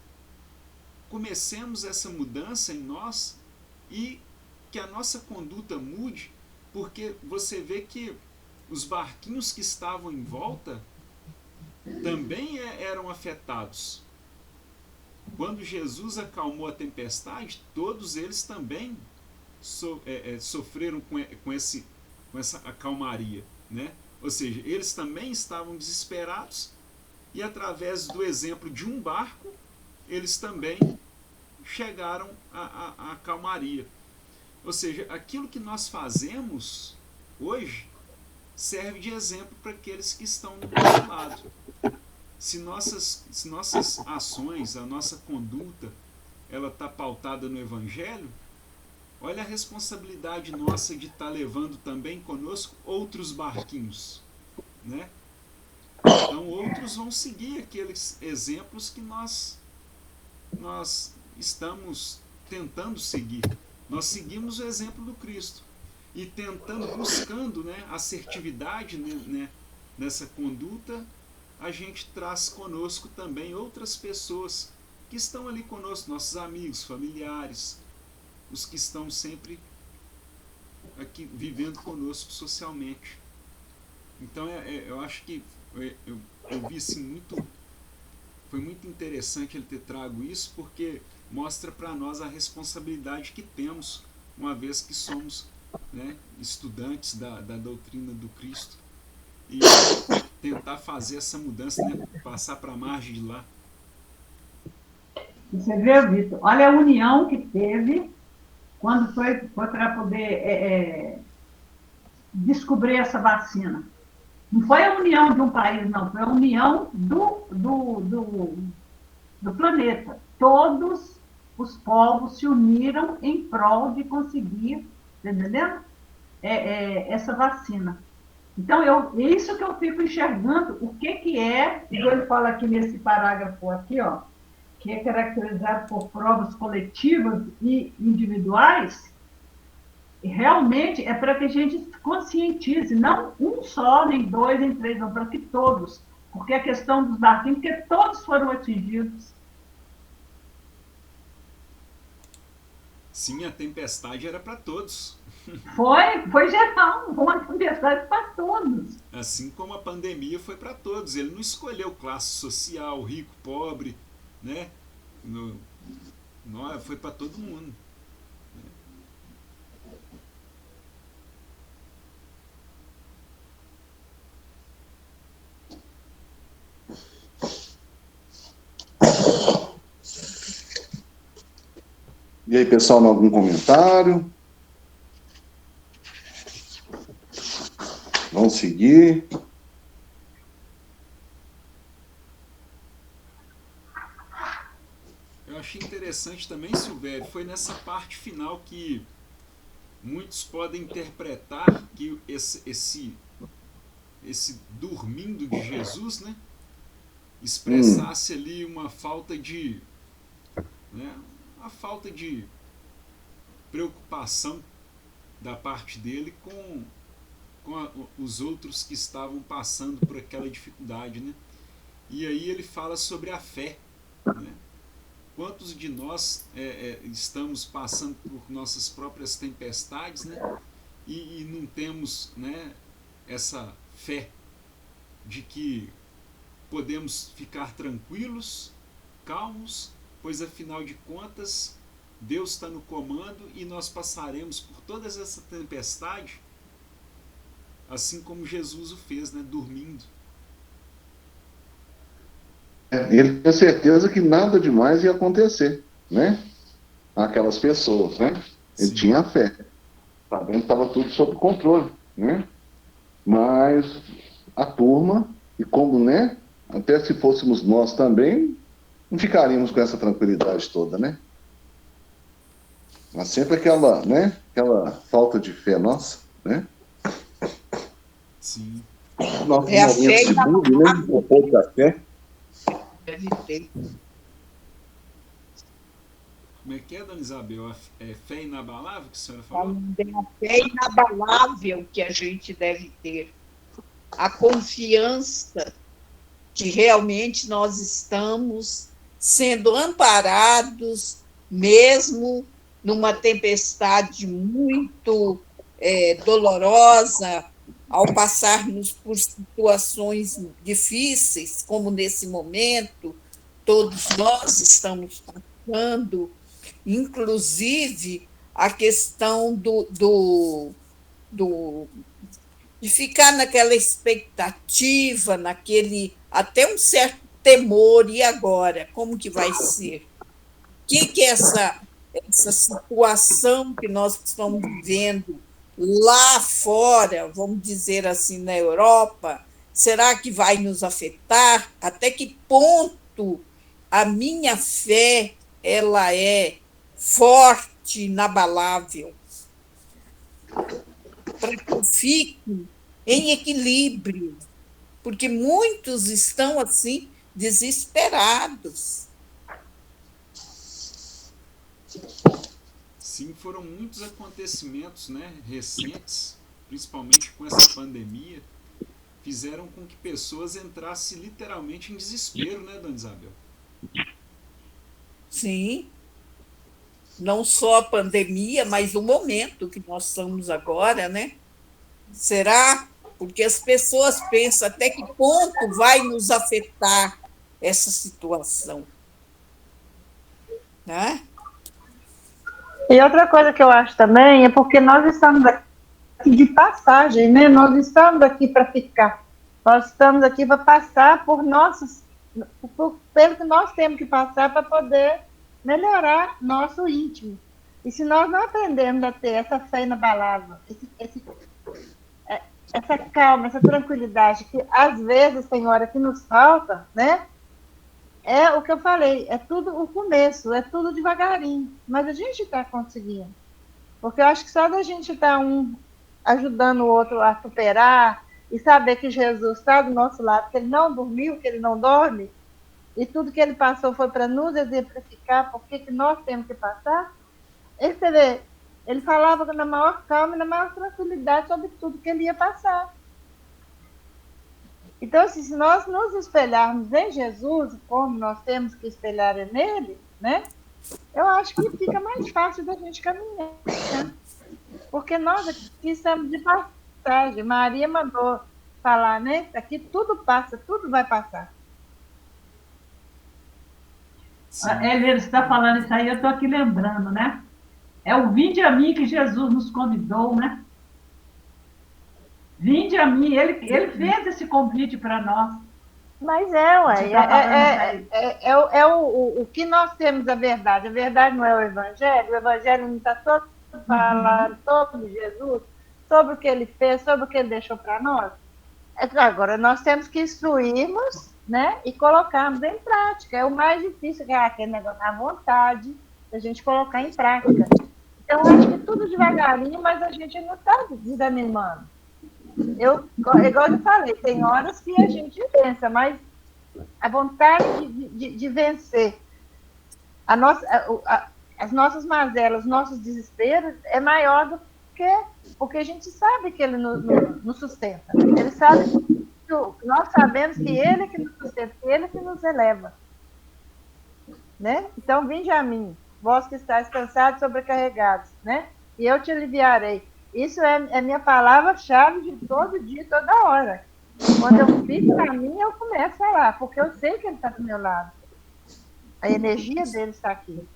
comecemos essa mudança em nós e que a nossa conduta mude, porque você vê que os barquinhos que estavam em volta também eram afetados. Quando Jesus acalmou a tempestade, todos eles também sofreram com essa acalmaria, né? Ou seja, eles também estavam desesperados e, através do exemplo de um barco, eles também chegaram à calmaria. Ou seja, aquilo que nós fazemos hoje serve de exemplo para aqueles que estão do nosso lado. Se nossas ações, a nossa conduta, ela está pautada no Evangelho, olha a responsabilidade nossa de estar levando também conosco outros barquinhos, né? Então outros vão seguir aqueles exemplos que nós estamos tentando seguir. Nós seguimos o exemplo do Cristo e buscando, né, assertividade, né, nessa conduta, a gente traz conosco também outras pessoas que estão ali conosco, nossos amigos, familiares, os que estão sempre aqui vivendo conosco socialmente. Então eu acho que eu vi assim, foi muito interessante ele ter trago isso, porque mostra para nós a responsabilidade que temos, uma vez que somos, né, estudantes da doutrina do Cristo, e tentar fazer essa mudança, né, passar para a margem de lá. Você viu, Vitor? Olha a união que teve quando foi para poder descobrir essa vacina. Não foi a união de um país, não, foi a união do planeta. Todos os povos se uniram em prol de conseguir, tá entendendo? Essa vacina. Então, é isso que eu fico enxergando, o que é, ele fala aqui nesse parágrafo aqui, ó, que é caracterizado por provas coletivas e individuais, realmente é para que a gente conscientize, não um só, nem dois, nem três, não, para que todos, porque a questão dos barquinhos, porque todos foram atingidos. Sim, a tempestade era para todos. Foi geral, uma tempestade para todos. Assim como a pandemia foi para todos. Ele não escolheu classe social, rico, pobre, né? Foi para todo mundo. E aí, pessoal, algum comentário? Vamos seguir. Eu achei interessante também, Silvério, foi nessa parte final que muitos podem interpretar que esse dormindo de Jesus, né, expressasse ali uma falta de, né, uma falta de preocupação da parte dele com os outros que estavam passando por aquela dificuldade, né? E aí ele fala sobre a fé, né? Quantos de nós estamos passando por nossas próprias tempestades, né? E não temos, né, essa fé de que podemos ficar tranquilos, calmos, pois afinal de contas Deus está no comando e nós passaremos por toda essa tempestade assim como Jesus o fez, né, dormindo. Ele tinha certeza que nada demais ia acontecer, né? Aquelas pessoas, né? Ele tinha fé, sabendo que estava tudo sob controle, né? Mas a turma, e como, né? Até se fôssemos nós também, não ficaríamos com essa tranquilidade toda, né? Mas sempre aquela, né? Aquela falta de fé nossa, né? Sim. Nosso momento de bullying, né? O pouco da fé. Deve ter. Como é que é, dona Isabel? É fé inabalável que a senhora falou? A fé inabalável que a gente deve ter. A confiança que realmente nós estamos sendo amparados, mesmo numa tempestade muito dolorosa, ao passarmos por situações difíceis, como nesse momento, todos nós estamos passando, inclusive a questão de ficar naquela expectativa, até um certo temor, e agora? Como que vai ser? O que é essa situação que nós estamos vivendo lá fora, vamos dizer assim, na Europa, será que vai nos afetar? Até que ponto a minha fé ela é forte, inabalável, para que eu fique em equilíbrio, porque muitos estão assim desesperados. Sim, foram muitos acontecimentos, né, recentes, principalmente com essa pandemia, fizeram com que pessoas entrassem literalmente em desespero, né, dona Isabel? Sim, não só a pandemia, mas o momento que nós estamos agora, né? Será? Porque as pessoas pensam até que ponto vai nos afetar essa situação, né? E outra coisa que eu acho também é porque nós estamos aqui de passagem, né? Nós estamos aqui para ficar. Nós estamos aqui para passar pelo que nós temos que passar para poder melhorar nosso íntimo. E se nós não aprendermos a ter essa fé inabalável, essa calma, essa tranquilidade, que às vezes tem hora que nos falta, né? É o que eu falei, é tudo o começo, é tudo devagarinho, mas a gente está conseguindo. Porque eu acho que só da gente estar ajudando o outro a superar e saber que Jesus está do nosso lado, que ele não dormiu, que ele não dorme, e tudo que ele passou foi para nos exemplificar por que nós temos que passar. Você vê, ele falava na maior calma e na maior tranquilidade sobre tudo que ele ia passar. Então, assim, se nós nos espelharmos em Jesus, como nós temos que espelhar nele, né? Eu acho que fica mais fácil da gente caminhar. Né? Porque nós aqui estamos de passagem. Maria mandou falar, né? Aqui tudo passa, tudo vai passar. Ele está falando isso aí, eu estou aqui lembrando, né? É o vinde a mim que Jesus nos convidou, né? Vinde a mim, ele fez esse convite para nós. Mas o que nós temos a verdade. A verdade não é o Evangelho não está todo falando sobre Jesus, sobre o que ele fez, sobre o que ele deixou para nós. Agora, nós temos que instruirmos, né, e colocarmos em prática. É o mais difícil, que é aquele negócio da vontade, da gente colocar em prática. Então, eu acho que tudo devagarinho, mas a gente não está desanimando. Igual eu falei, tem horas que a gente pensa, mas a vontade de vencer as nossas mazelas, os nossos desesperos é maior do que porque a gente sabe que ele nos sustenta. Ele sabe que nós sabemos que ele é que nos sustenta, que ele é que nos eleva. Né? Então, vinde a mim, vós que estáis cansados e sobrecarregados, né? E eu te aliviarei. Isso é minha palavra-chave de todo dia, toda hora. Quando eu fico na minha, eu começo a falar, porque eu sei que ele está do meu lado. A energia dele está aqui.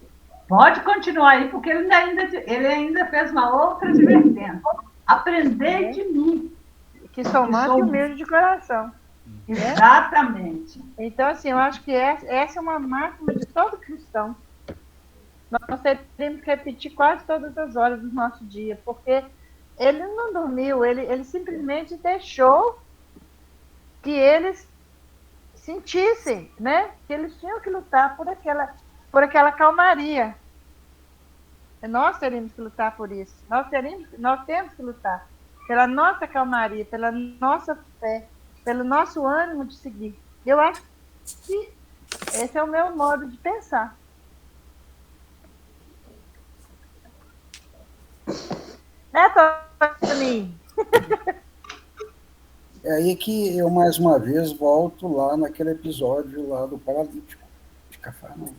Pode continuar aí, porque ele ainda fez uma outra advertência. Aprendei de mim. Que sou manso e humilde de coração. Exatamente. Então, assim, eu acho que essa é uma máxima de todo cristão. Nós temos que repetir quase todas as horas do nosso dia, porque ele não dormiu, ele simplesmente deixou que eles sentissem, né? Que eles tinham que lutar por aquela calmaria. Nós teríamos que lutar por isso. Nós temos que lutar pela nossa calmaria, pela nossa fé, pelo nosso ânimo de seguir. Eu acho que esse é o meu modo de pensar. Né, Tony? É aí que eu, mais uma vez, volto lá naquele episódio lá do paralítico de Cafarnaum.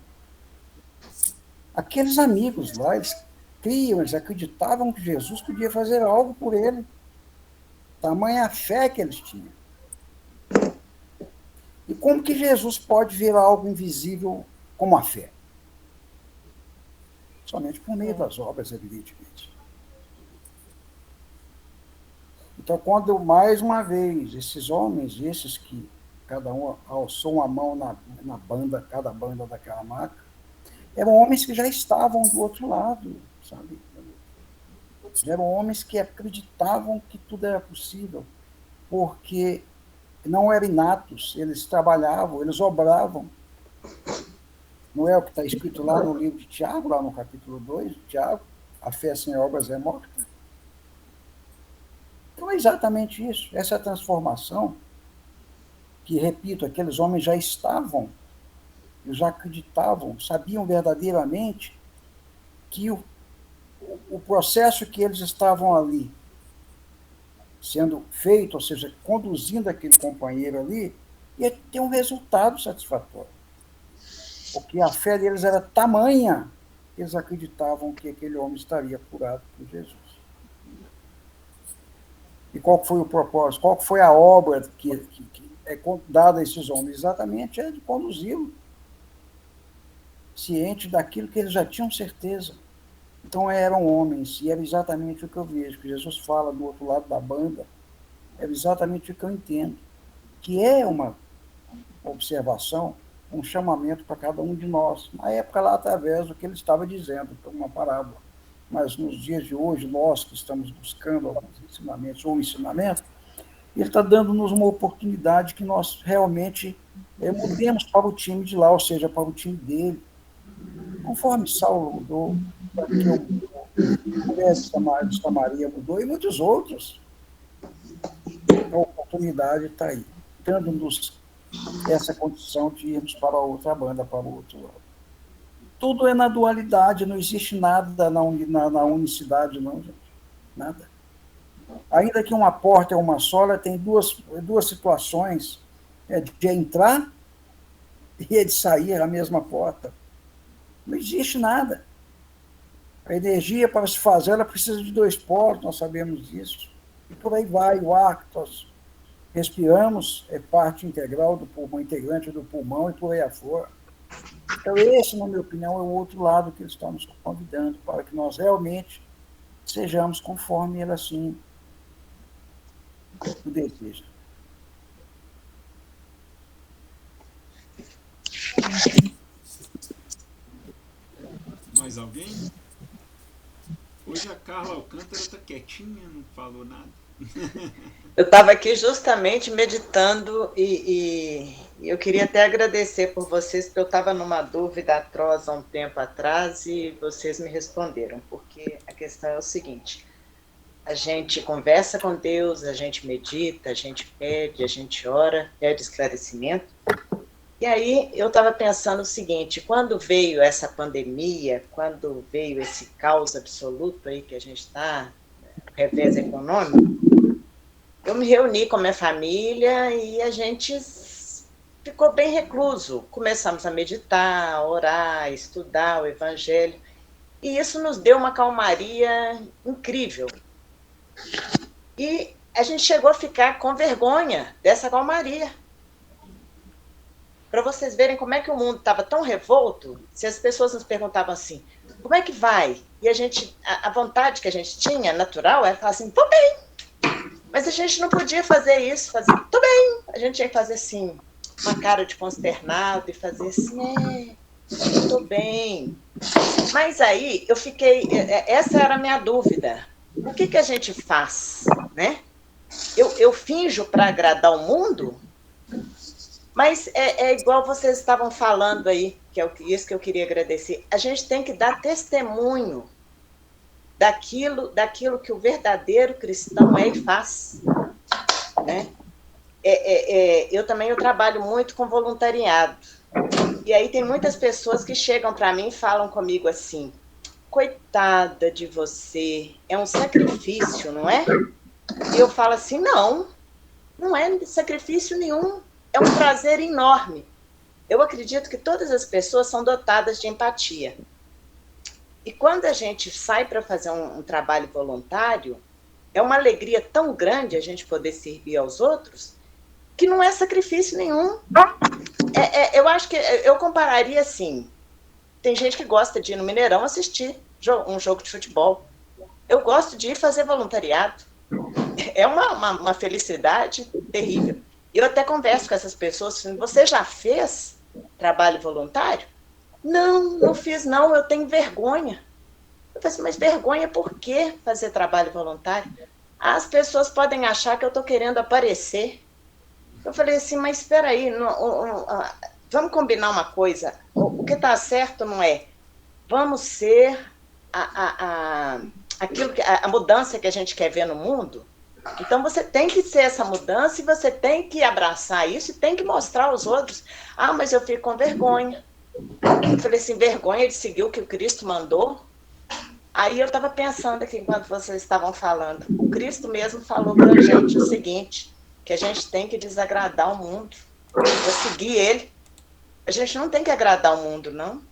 Aqueles amigos lá, eles criam, eles acreditavam que Jesus podia fazer algo por ele. Tamanha a fé que eles tinham. E como que Jesus pode ver algo invisível como a fé? Somente por meio das obras, evidentemente. Então, quando, mais uma vez, esses homens, esses que cada um alçou uma mão na banda, cada banda daquela maca, eram homens que já estavam do outro lado, sabe? Eram homens que acreditavam que tudo era possível, porque não eram inatos, eles trabalhavam, eles obravam. Não é o que está escrito lá no livro de Tiago, lá no capítulo 2 de Tiago, a fé sem obras é morta? Então é exatamente isso, essa transformação que, repito, aqueles homens já estavam, já acreditavam, sabiam verdadeiramente que o processo que eles estavam ali sendo feito, ou seja, conduzindo aquele companheiro ali, ia ter um resultado satisfatório. Porque a fé deles era tamanha que eles acreditavam que aquele homem estaria curado por Jesus. E qual foi o propósito? Qual foi a obra que é dada a esses homens? Exatamente é de conduzi-lo, ciente daquilo que eles já tinham certeza. Então eram homens, e era exatamente o que eu vejo, que Jesus fala do outro lado da banda, é exatamente o que eu entendo, que é uma observação, um chamamento para cada um de nós. Na época lá, através do que ele estava dizendo, uma parábola. Mas nos dias de hoje, nós que estamos buscando alguns ensinamentos, ou um ensinamento, ele está dando-nos uma oportunidade que nós realmente mudemos para o time de lá, ou seja, para o time dele. Conforme Saulo mudou, o Samaria mudou, e muitos outros. A oportunidade está aí, dando-nos essa condição de irmos para a outra banda, para o outro lado. Tudo é na dualidade, não existe nada na unicidade, não, gente. Nada. Ainda que uma porta é uma só, tem duas situações, de entrar e de sair a mesma porta. Não existe nada. A energia, para se fazer, ela precisa de 2 polos, nós sabemos disso. E por aí vai, o ar que nós respiramos é parte integral do pulmão, integrante do pulmão e por aí afora. Então, esse, na minha opinião, é o outro lado que eles estão nos convidando, para que nós realmente sejamos conforme ele assim o deseja. Mais alguém? Hoje a Carla Alcântara está quietinha, não falou nada. Eu estava aqui justamente meditando e eu queria até agradecer por vocês, porque eu estava numa dúvida atroz há um tempo atrás e vocês me responderam, porque a questão é o seguinte: a gente conversa com Deus, a gente medita, a gente pede, a gente ora, pede esclarecimento. E aí eu estava pensando o seguinte: quando veio essa pandemia, quando veio esse caos absoluto aí que a gente está, revés econômico, eu me reuni com a minha família e a gente ficou bem recluso. Começamos a meditar, a orar, estudar o Evangelho, e isso nos deu uma calmaria incrível. E a gente chegou a ficar com vergonha dessa calmaria. Para vocês verem como é que o mundo estava tão revolto, se as pessoas nos perguntavam assim, como é que vai? E a vontade que a gente tinha, natural, era falar assim, tô bem. Mas a gente não podia fazer isso, tô bem. A gente tinha que fazer assim, uma cara de consternado e fazer assim, tô bem. Mas aí eu fiquei, essa era a minha dúvida. O que a gente faz, né? Eu finjo para agradar o mundo? Mas é igual vocês estavam falando aí, que é isso que eu queria agradecer. A gente tem que dar testemunho daquilo que o verdadeiro cristão é e faz. Né? Eu trabalho muito com voluntariado. E aí tem muitas pessoas que chegam para mim e falam comigo assim, coitada de você, é um sacrifício, não é? E eu falo assim, não é sacrifício nenhum. É um prazer enorme. Eu acredito que todas as pessoas são dotadas de empatia. E quando a gente sai para fazer um trabalho voluntário, é uma alegria tão grande a gente poder servir aos outros, que não é sacrifício nenhum. Eu acho que eu compararia assim, tem gente que gosta de ir no Mineirão assistir um jogo de futebol. Eu gosto de ir fazer voluntariado. É uma felicidade terrível. Eu até converso com essas pessoas, você já fez trabalho voluntário? Não fiz não, eu tenho vergonha. Eu falei assim, mas vergonha por que fazer trabalho voluntário? As pessoas podem achar que eu estou querendo aparecer. Eu falei assim, mas espera aí, vamos combinar uma coisa, o que está certo não é, vamos ser a mudança que a gente quer ver no mundo. Então, você tem que ser essa mudança e você tem que abraçar isso e tem que mostrar aos outros. Mas eu fico com vergonha. Eu falei assim, vergonha de seguir o que o Cristo mandou? Aí eu estava pensando aqui, enquanto vocês estavam falando, o Cristo mesmo falou para a gente o seguinte, que a gente tem que desagradar o mundo para seguir ele. A gente não tem que agradar o mundo, não.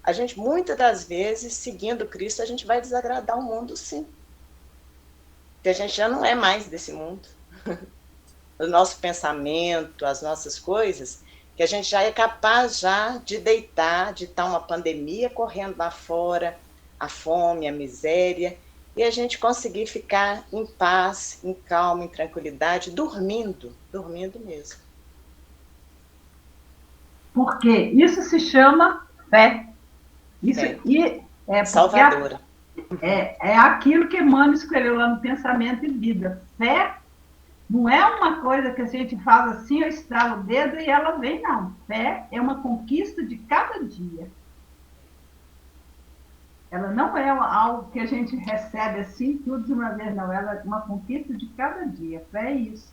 A gente, muitas das vezes, seguindo Cristo, a gente vai desagradar o mundo, sim. Porque a gente já não é mais desse mundo. O nosso pensamento, as nossas coisas, que a gente já é capaz já de deitar, de estar uma pandemia correndo lá fora, a fome, a miséria, e a gente conseguir ficar em paz, em calma, em tranquilidade, dormindo mesmo. Porque isso se chama fé. Isso Salvadora. É aquilo que Emmanuel escreveu lá no Pensamento e Vida. Fé não é uma coisa que a gente faz assim, eu estralo o dedo e ela vem, não. Fé é uma conquista de cada dia. Ela não é algo que a gente recebe assim, tudo de uma vez, não. Ela é uma conquista de cada dia. Fé é isso.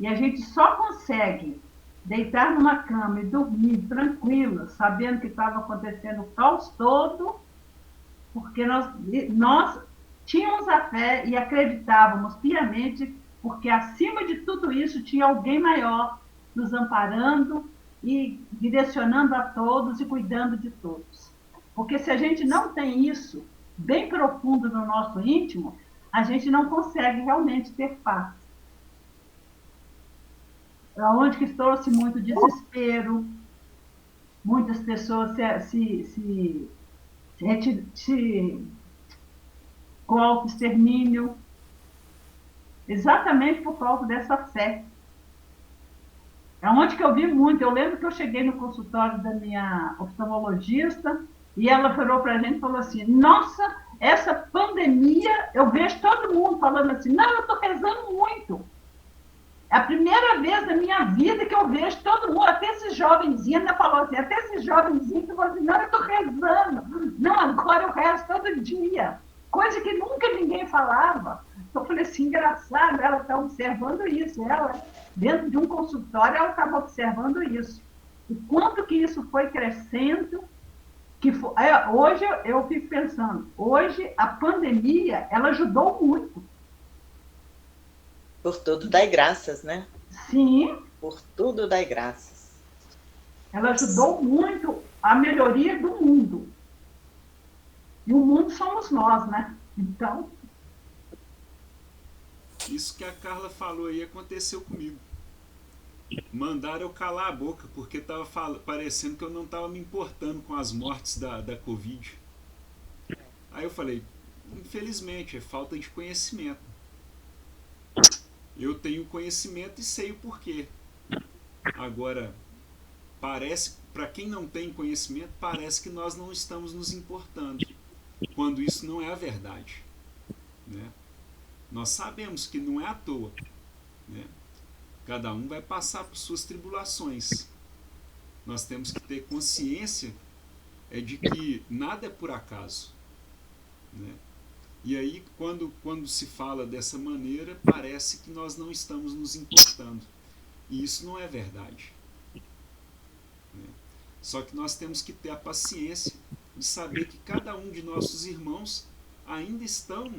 E a gente só consegue deitar numa cama e dormir tranquila, sabendo que estava acontecendo o caos todo, porque nós tínhamos a fé e acreditávamos piamente, porque acima de tudo isso tinha alguém maior nos amparando e direcionando a todos e cuidando de todos. Porque se a gente não tem isso bem profundo no nosso íntimo, a gente não consegue realmente ter paz. Onde que trouxe muito desespero, muitas pessoas com autoextermínio, exatamente por causa dessa fé. É onde que eu vi muito. Eu lembro que eu cheguei no consultório da minha oftalmologista e ela falou para a gente, falou assim, nossa, essa pandemia, eu vejo todo mundo falando assim, não, eu estou rezando muito. É a primeira vez na minha vida que eu vejo todo mundo, até esses jovenzinhos, ainda falou assim, até esses jovenzinhos que falam assim, não, eu estou rezando. Não, agora eu rezo todo dia. Coisa que nunca ninguém falava. Eu falei assim, engraçado, ela está observando isso. Ela, dentro de um consultório, ela estava observando isso. E quanto que isso foi crescendo, hoje eu fico pensando, hoje a pandemia, ela ajudou muito. Por tudo dai graças, né? Sim. Por tudo dai graças. Ela ajudou muito a melhoria do mundo. E o mundo somos nós, né? Então... Isso que a Carla falou aí aconteceu comigo. Mandaram eu calar a boca, porque estava parecendo que eu não estava me importando com as mortes da Covid. Aí eu falei, infelizmente, é falta de conhecimento. Eu tenho conhecimento e sei o porquê. Agora, parece, para quem não tem conhecimento, parece que nós não estamos nos importando, quando isso não é a verdade, né? Nós sabemos que não é à toa, né? Cada um vai passar por suas tribulações. Nós temos que ter consciência de que nada é por acaso, né? E aí, quando se fala dessa maneira, parece que nós não estamos nos importando. E isso não é verdade, né? Só que nós temos que ter a paciência de saber que cada um de nossos irmãos ainda estão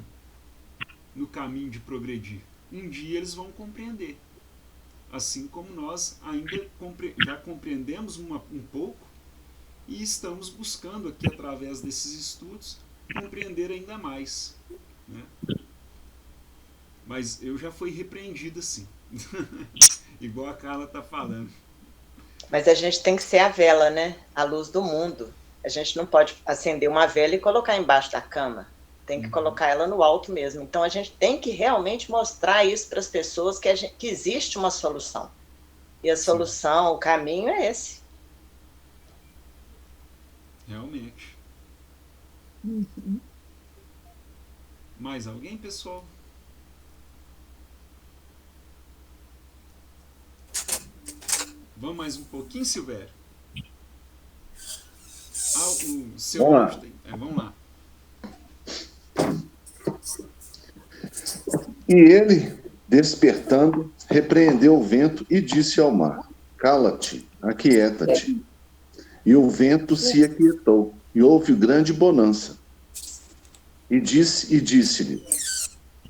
no caminho de progredir. Um dia eles vão compreender. Assim como nós ainda já compreendemos um pouco e estamos buscando aqui, através desses estudos, compreender ainda mais, né? Mas eu já fui repreendido assim. Igual a Carla está falando. Mas a gente tem que ser a vela, né? A luz do mundo. A gente não pode acender uma vela e colocar embaixo da cama. Tem que colocar ela no alto mesmo. Então a gente tem que realmente mostrar isso para as pessoas, que existe uma solução. E a solução, o caminho é esse. Realmente. Mais alguém, pessoal? Vamos mais um pouquinho, Silvério? O seu vamos lá. Vamos lá. E ele, despertando, repreendeu o vento e disse ao mar, cala-te, aquieta-te. E o vento se aquietou, e houve grande bonança. e disse-lhe: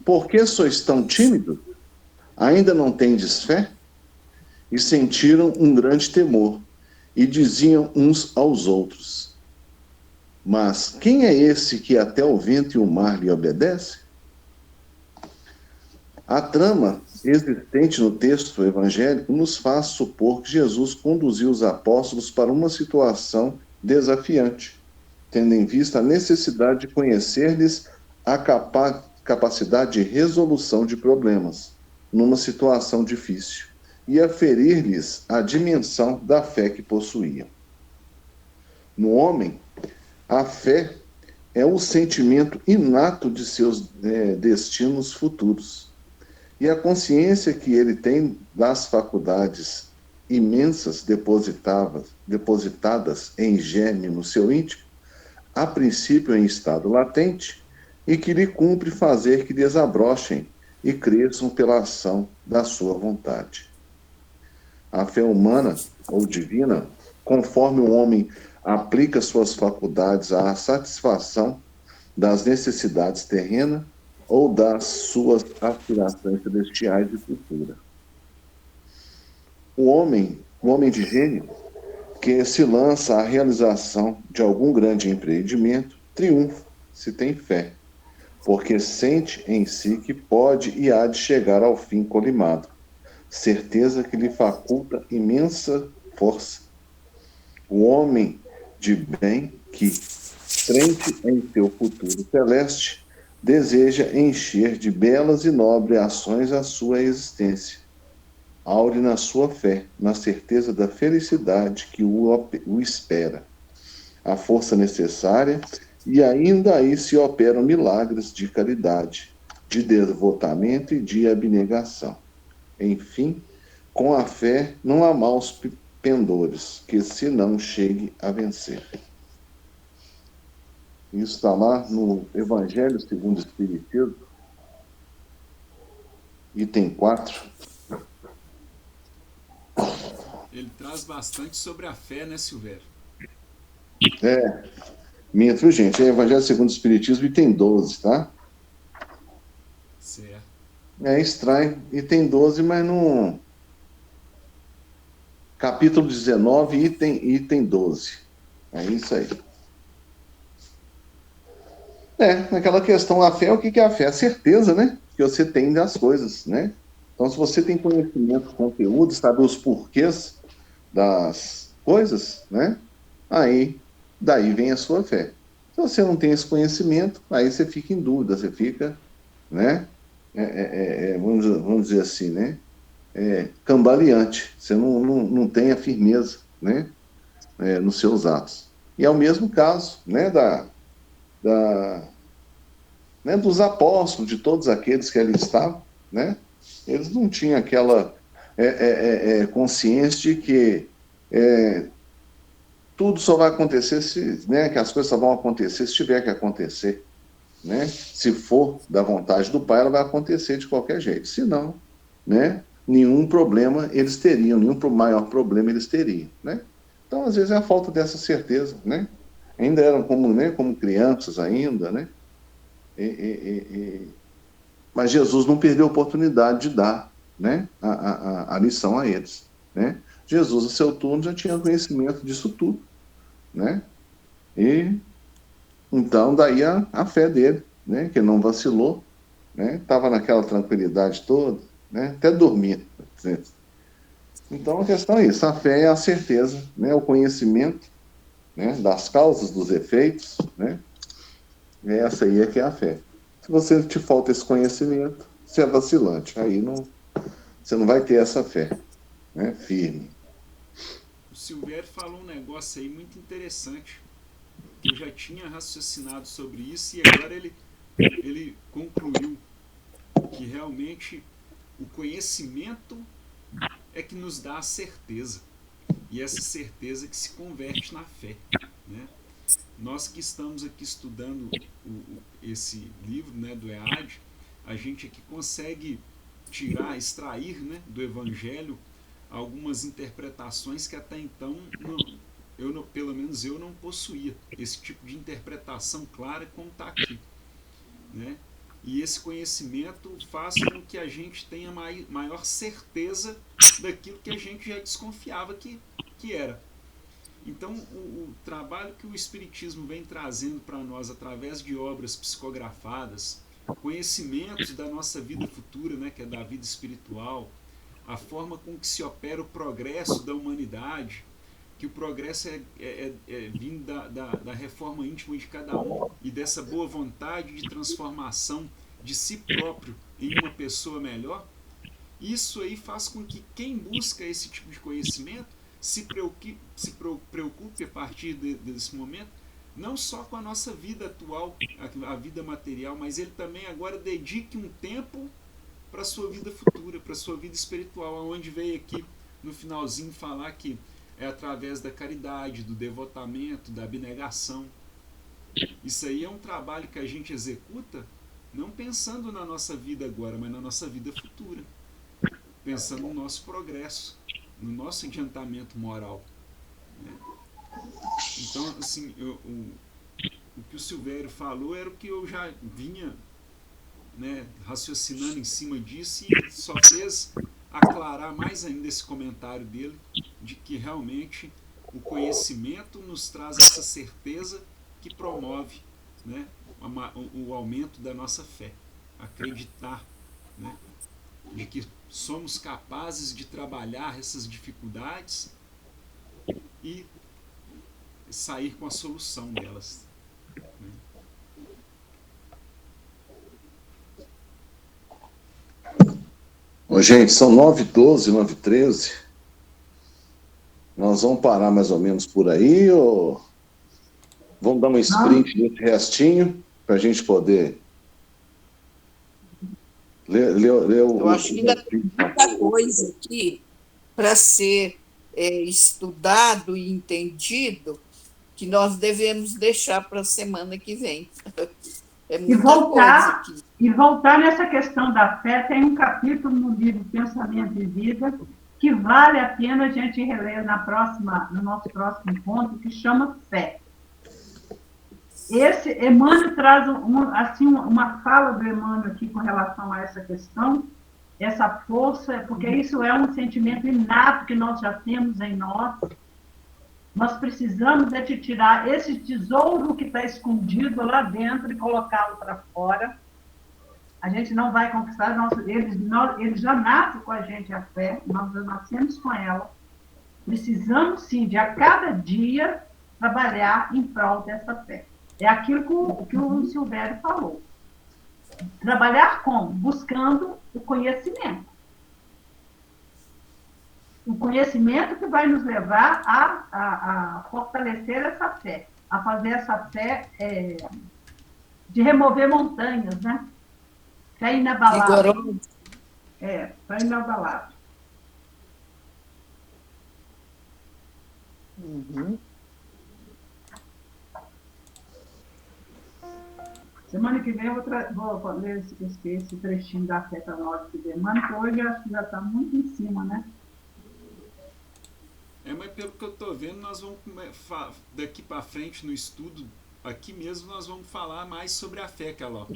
Por que sois tão tímidos? Ainda não tendes fé? E sentiram um grande temor, e diziam uns aos outros: Mas quem é esse que até o vento e o mar lhe obedece? A trama existente no texto evangélico nos faz supor que Jesus conduziu os apóstolos para uma situação desafiante, tendo em vista a necessidade de conhecer-lhes a capacidade de resolução de problemas numa situação difícil e aferir-lhes a dimensão da fé que possuíam. No homem, a fé é o sentimento inato de seus destinos futuros. E a consciência que ele tem das faculdades imensas depositadas em germe no seu íntimo, a princípio em estado latente, e que lhe cumpre fazer que desabrochem e cresçam pela ação da sua vontade. A fé humana ou divina, conforme o homem aplica suas faculdades à satisfação das necessidades terrenas ou das suas aspirações celestiais e futuras. O homem de gênio, que se lança à realização de algum grande empreendimento, triunfa se tem fé, porque sente em si que pode e há de chegar ao fim colimado, certeza que lhe faculta imensa força. O homem de bem que, crente em seu futuro celeste, deseja encher de belas e nobres ações a sua existência, aure na sua fé, na certeza da felicidade que o espera, a força necessária, e ainda aí se operam milagres de caridade, de devotamento e de abnegação. Enfim, com a fé não há maus pendores, que se não chegue a vencer. Isso está lá no Evangelho segundo o Espiritismo, item 4. Ele traz bastante sobre a fé, né, Silvério? Minto, viu, gente? É Evangelho segundo o Espiritismo, item 12, tá? Certo. É estranho, item 12, mas no capítulo 19, item 12. É isso aí. Naquela questão, a fé, o que é a fé? A certeza, né? Que você tem das coisas, né? Então, se você tem conhecimento, conteúdo, sabe os porquês das coisas, né? Aí, daí vem a sua fé. Se você não tem esse conhecimento, aí você fica em dúvida, você fica, né? Vamos dizer assim, né? Cambaleante. Você não tem a firmeza, né? Nos seus atos. E é o mesmo caso, né? Dos apóstolos, de todos aqueles que ali estavam, né? Eles não tinham aquela consciência de que tudo só vai acontecer que as coisas só vão acontecer se tiver que acontecer, né? Se for da vontade do Pai, ela vai acontecer de qualquer jeito. Se não, né? Nenhum problema eles teriam, nenhum maior problema eles teriam, né? Então, às vezes, é a falta dessa certeza, né? Ainda eram como crianças ainda, né? Mas Jesus não perdeu a oportunidade de dar, né, a lição a eles, né? Jesus, a seu turno, já tinha conhecimento disso tudo, né? E então daí a fé dele, né, que não vacilou, né? Estava naquela tranquilidade toda, né? Até dormia. Então a questão é isso, a fé é a certeza, né, o conhecimento, né, das causas, dos efeitos, né? Essa aí é que é a fé. Se você te falta esse conhecimento, você é vacilante. Aí você não vai ter essa fé, né, firme. O Silvério falou um negócio aí muito interessante. Eu já tinha raciocinado sobre isso e agora ele concluiu que realmente o conhecimento é que nos dá a certeza. E essa certeza que se converte na fé, né? Nós que estamos aqui estudando esse livro, né, do EAD, a gente aqui consegue extrair, né, do Evangelho algumas interpretações que até então pelo menos eu não possuía esse tipo de interpretação clara como está aqui. né? E esse conhecimento faz com que a gente tenha maior certeza daquilo que a gente já desconfiava que era. Então, o trabalho que o Espiritismo vem trazendo para nós através de obras psicografadas, conhecimentos da nossa vida futura, né, que é da vida espiritual, a forma com que se opera o progresso da humanidade, que o progresso é vindo da reforma íntima de cada um e dessa boa vontade de transformação de si próprio em uma pessoa melhor. Isso aí faz com que quem busca esse tipo de conhecimento se preocupe a partir desse momento, não só com a nossa vida atual, a vida material, mas ele também agora dedique um tempo para a sua vida futura, para a sua vida espiritual, onde veio aqui no finalzinho falar que é através da caridade, do devotamento, da abnegação. Isso aí é um trabalho que a gente executa não pensando na nossa vida agora, mas na nossa vida futura, pensando no nosso progresso, no nosso adiantamento moral, né? Então, assim, o que o Silvério falou era o que eu já vinha, né, raciocinando em cima disso, e só fez aclarar mais ainda esse comentário dele, de que realmente o conhecimento nos traz essa certeza que promove, né, o aumento da nossa fé. Acreditar, né, de que somos capazes de trabalhar essas dificuldades e sair com a solução delas, né? Ô, gente, são 9h12, 9h13. Nós vamos parar mais ou menos por aí, ou vamos dar um sprint nesse restinho para a gente poder ler Eu acho que ainda tem muita coisa aqui para ser estudado e entendido, que nós devemos deixar para a semana que vem. É muita coisa aqui. E voltar nessa questão da fé, tem um capítulo no livro Pensamento e Vida que vale a pena a gente reler no nosso próximo encontro, que chama Fé. Esse Emmanuel traz uma fala do Emmanuel aqui com relação a essa questão, essa força, porque isso é um sentimento inato que nós já temos em nós. Nós precisamos de tirar esse tesouro que está escondido lá dentro e colocá-lo para fora. A gente não vai conquistar, eles já nascem com a gente a fé, nós já nascemos com ela. Precisamos, sim, de a cada dia trabalhar em prol dessa fé. É aquilo que o Silvério falou. Trabalhar como? Buscando o conhecimento. O conhecimento que vai nos levar a fortalecer essa fé, a fazer essa fé de remover montanhas, né? Fé inabalável. Fé inabalável. Uhum. Semana que vem eu vou ler esse trechinho da fé para nós de Emmanuel, que hoje eu acho que já está muito em cima, né? Mas pelo que eu estou vendo, nós vamos, daqui para frente no estudo, aqui mesmo, nós vamos falar mais sobre a fé, Caló.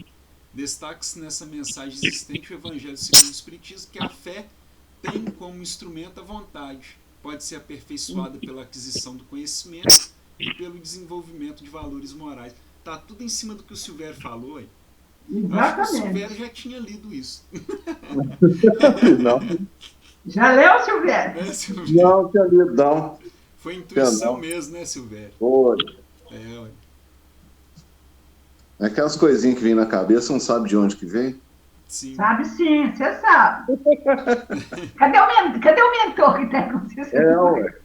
Destaque-se nessa mensagem existente, o Evangelho segundo o Espiritismo, que a fé tem como instrumento a vontade. Pode ser aperfeiçoada pela aquisição do conhecimento e pelo desenvolvimento de valores morais. Está tudo em cima do que o Silvério falou aí. Exatamente. Acho que o Silvério já tinha lido isso. Não. Já leu, Silvério? Não, tinha lido, não. Foi intuição mesmo, né, Silvério? Foi. Ué. Aquelas coisinhas que vêm na cabeça, não sabe de onde que vem? Sim. Sabe sim, você sabe. Cadê o mentor que está com você? Ué.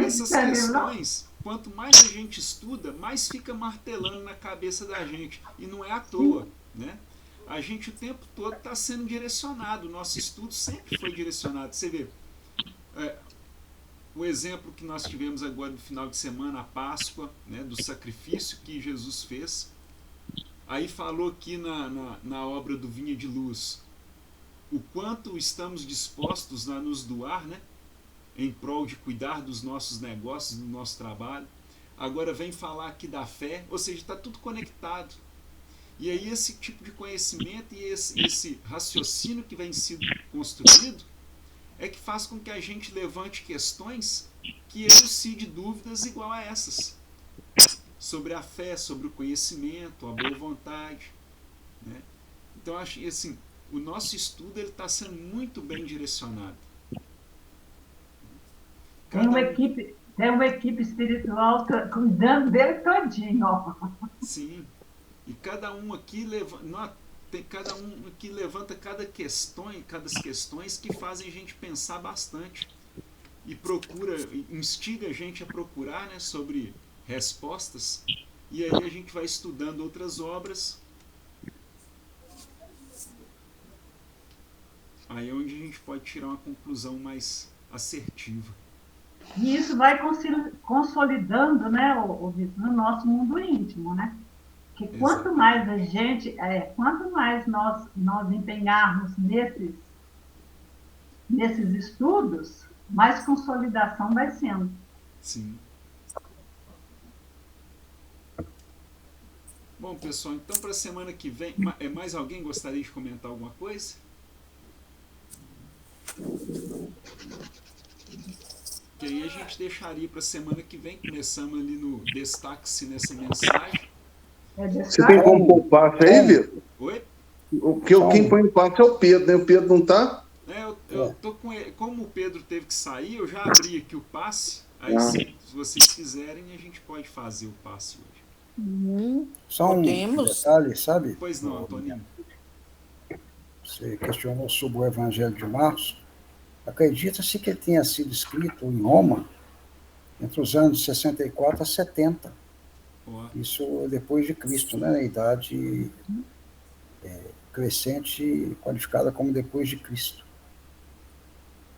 Essas questões, quanto mais a gente estuda, mais fica martelando na cabeça da gente. E não é à toa, né? A gente o tempo todo está sendo direcionado. O nosso estudo sempre foi direcionado. Você vê, o exemplo que nós tivemos agora no final de semana, a Páscoa, né, do sacrifício que Jesus fez. Aí falou aqui na obra do Vinha de Luz o quanto estamos dispostos a nos doar, né, em prol de cuidar dos nossos negócios, do nosso trabalho. Agora vem falar aqui da fé, ou seja, está tudo conectado. E aí esse tipo de conhecimento e esse raciocínio que vem sendo construído é que faz com que a gente levante questões que elucide dúvidas igual a essas. Sobre a fé, sobre o conhecimento, a boa vontade. Né? Então, acho que assim, o nosso estudo está sendo muito bem direcionado. Tem uma equipe espiritual cuidando dele todinho. Ó. Sim. E cada um aqui levanta cada questões que fazem a gente pensar bastante e instiga a gente a procurar, né, sobre respostas, e aí a gente vai estudando outras obras, aí é onde a gente pode tirar uma conclusão mais assertiva. E isso vai consolidando, né, no nosso mundo íntimo, né? Que quanto mais a gente, quanto mais nós empenharmos nesses estudos, mais consolidação vai sendo. Sim. Bom, pessoal, então para a semana que vem, mais alguém gostaria de comentar alguma coisa? Que aí a gente deixaria para a semana que vem, começamos ali no destaque-se nessa mensagem. Você tem como pôr o passe aí, Vitor? Oi? Quem põe o passe é o Pedro, né? O Pedro não está? Eu tô com ele. Como o Pedro teve que sair, eu já abri aqui o passe. Aí, se vocês quiserem, a gente pode fazer o passe hoje. Só um detalhe, sabe? Pois não, Toninho. Você questionou sobre o Evangelho de Marcos. Acredita-se que ele tenha sido escrito em Roma entre os anos 64 a 70. Isso depois de Cristo, né? Na idade crescente, qualificada como depois de Cristo.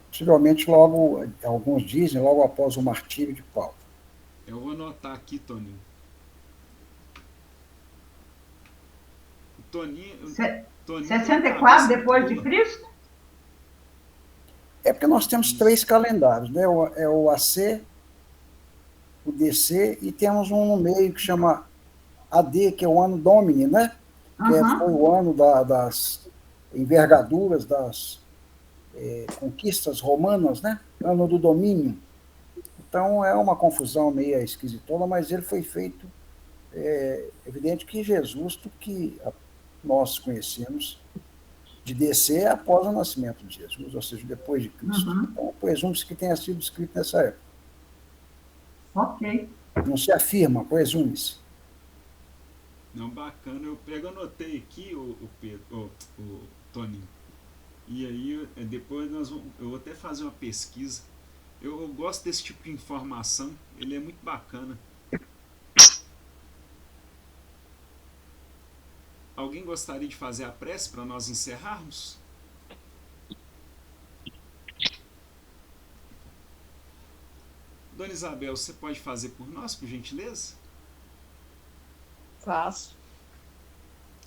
Possivelmente logo, alguns dizem, logo após o martírio de Paulo. Eu vou anotar aqui, Toninho. Toninho 64 depois de Cristo? É porque nós temos 3 calendários, né? É o AC, o DC, e temos um no meio que chama AD, que é o ano Domini, né? Que foi o ano das envergaduras, das conquistas romanas, né? Ano do domínio. Então, é uma confusão meio esquisitona, mas ele foi feito, evidente que Jesus, do que nós conhecemos, de DC após o nascimento de Jesus, ou seja, depois de Cristo. Então, presume-se que tenha sido escrito nessa época. Ok. Não se afirma, presume-se. Não, bacana. Eu anotei aqui, o Toninho. E aí, depois eu vou até fazer uma pesquisa. Eu gosto desse tipo de informação, ele é muito bacana. Alguém gostaria de fazer a prece para nós encerrarmos? Dona Isabel, você pode fazer por nós, por gentileza? Faço.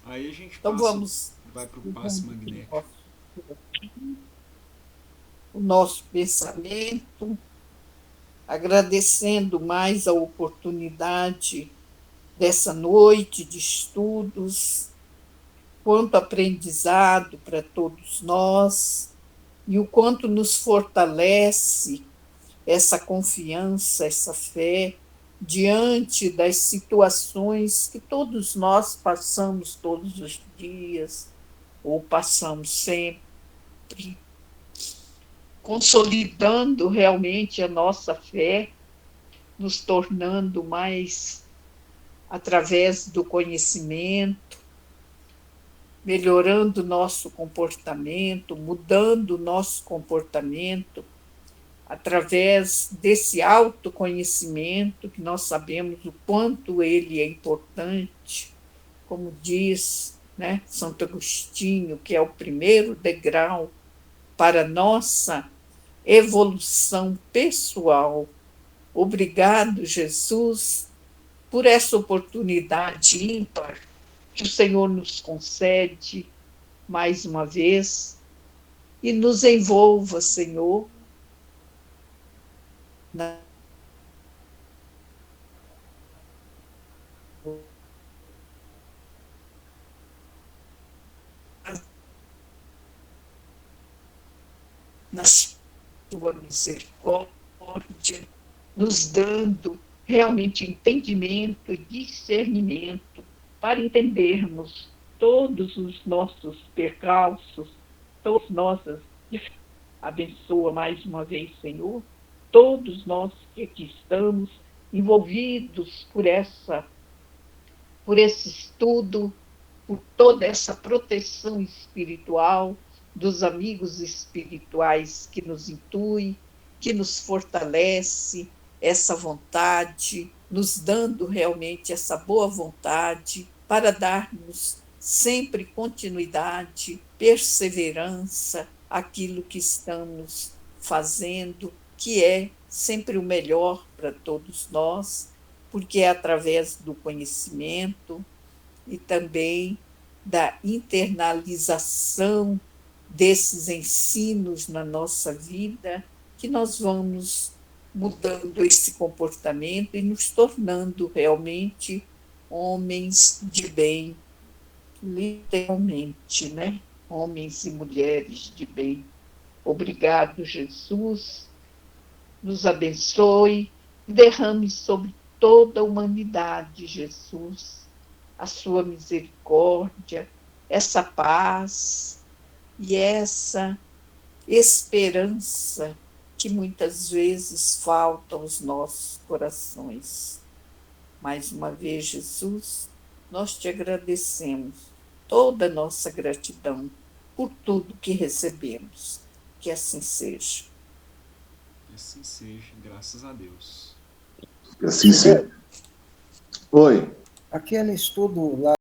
Aí a gente então vai para o passe magnético. O nosso pensamento, agradecendo mais a oportunidade dessa noite de estudos, quanto aprendizado para todos nós e o quanto nos fortalece essa confiança, essa fé diante das situações que todos nós passamos todos os dias ou passamos sempre, consolidando realmente a nossa fé, nos tornando mais através do conhecimento, melhorando o nosso comportamento, mudando o nosso comportamento, através desse autoconhecimento, que nós sabemos o quanto ele é importante, como diz, né, Santo Agostinho, que é o primeiro degrau para a nossa evolução pessoal. Obrigado, Jesus, por essa oportunidade ímpar que o Senhor nos concede mais uma vez e nos envolva, Senhor, na na sua misericórdia, nos dando realmente entendimento e discernimento para entendermos todos os nossos percalços, todas nossas. Abençoa mais uma vez, Senhor, todos nós que aqui estamos envolvidos por esse estudo, por toda essa proteção espiritual dos amigos espirituais que nos intui, que nos fortalece essa vontade, nos dando realmente essa boa vontade para darmos sempre continuidade, perseverança àquilo que estamos fazendo, que é sempre o melhor para todos nós, porque é através do conhecimento e também da internalização desses ensinos na nossa vida que nós vamos mudando esse comportamento e nos tornando realmente homens de bem, literalmente, né? Homens e mulheres de bem. Obrigado, Jesus. Nos abençoe e derrame sobre toda a humanidade, Jesus, a sua misericórdia, essa paz e essa esperança que muitas vezes falta aos nossos corações. Mais uma vez, Jesus, nós te agradecemos toda a nossa gratidão por tudo que recebemos. Que assim seja. Que assim seja, graças a Deus. Que assim seja. Oi. Aquele estudo lá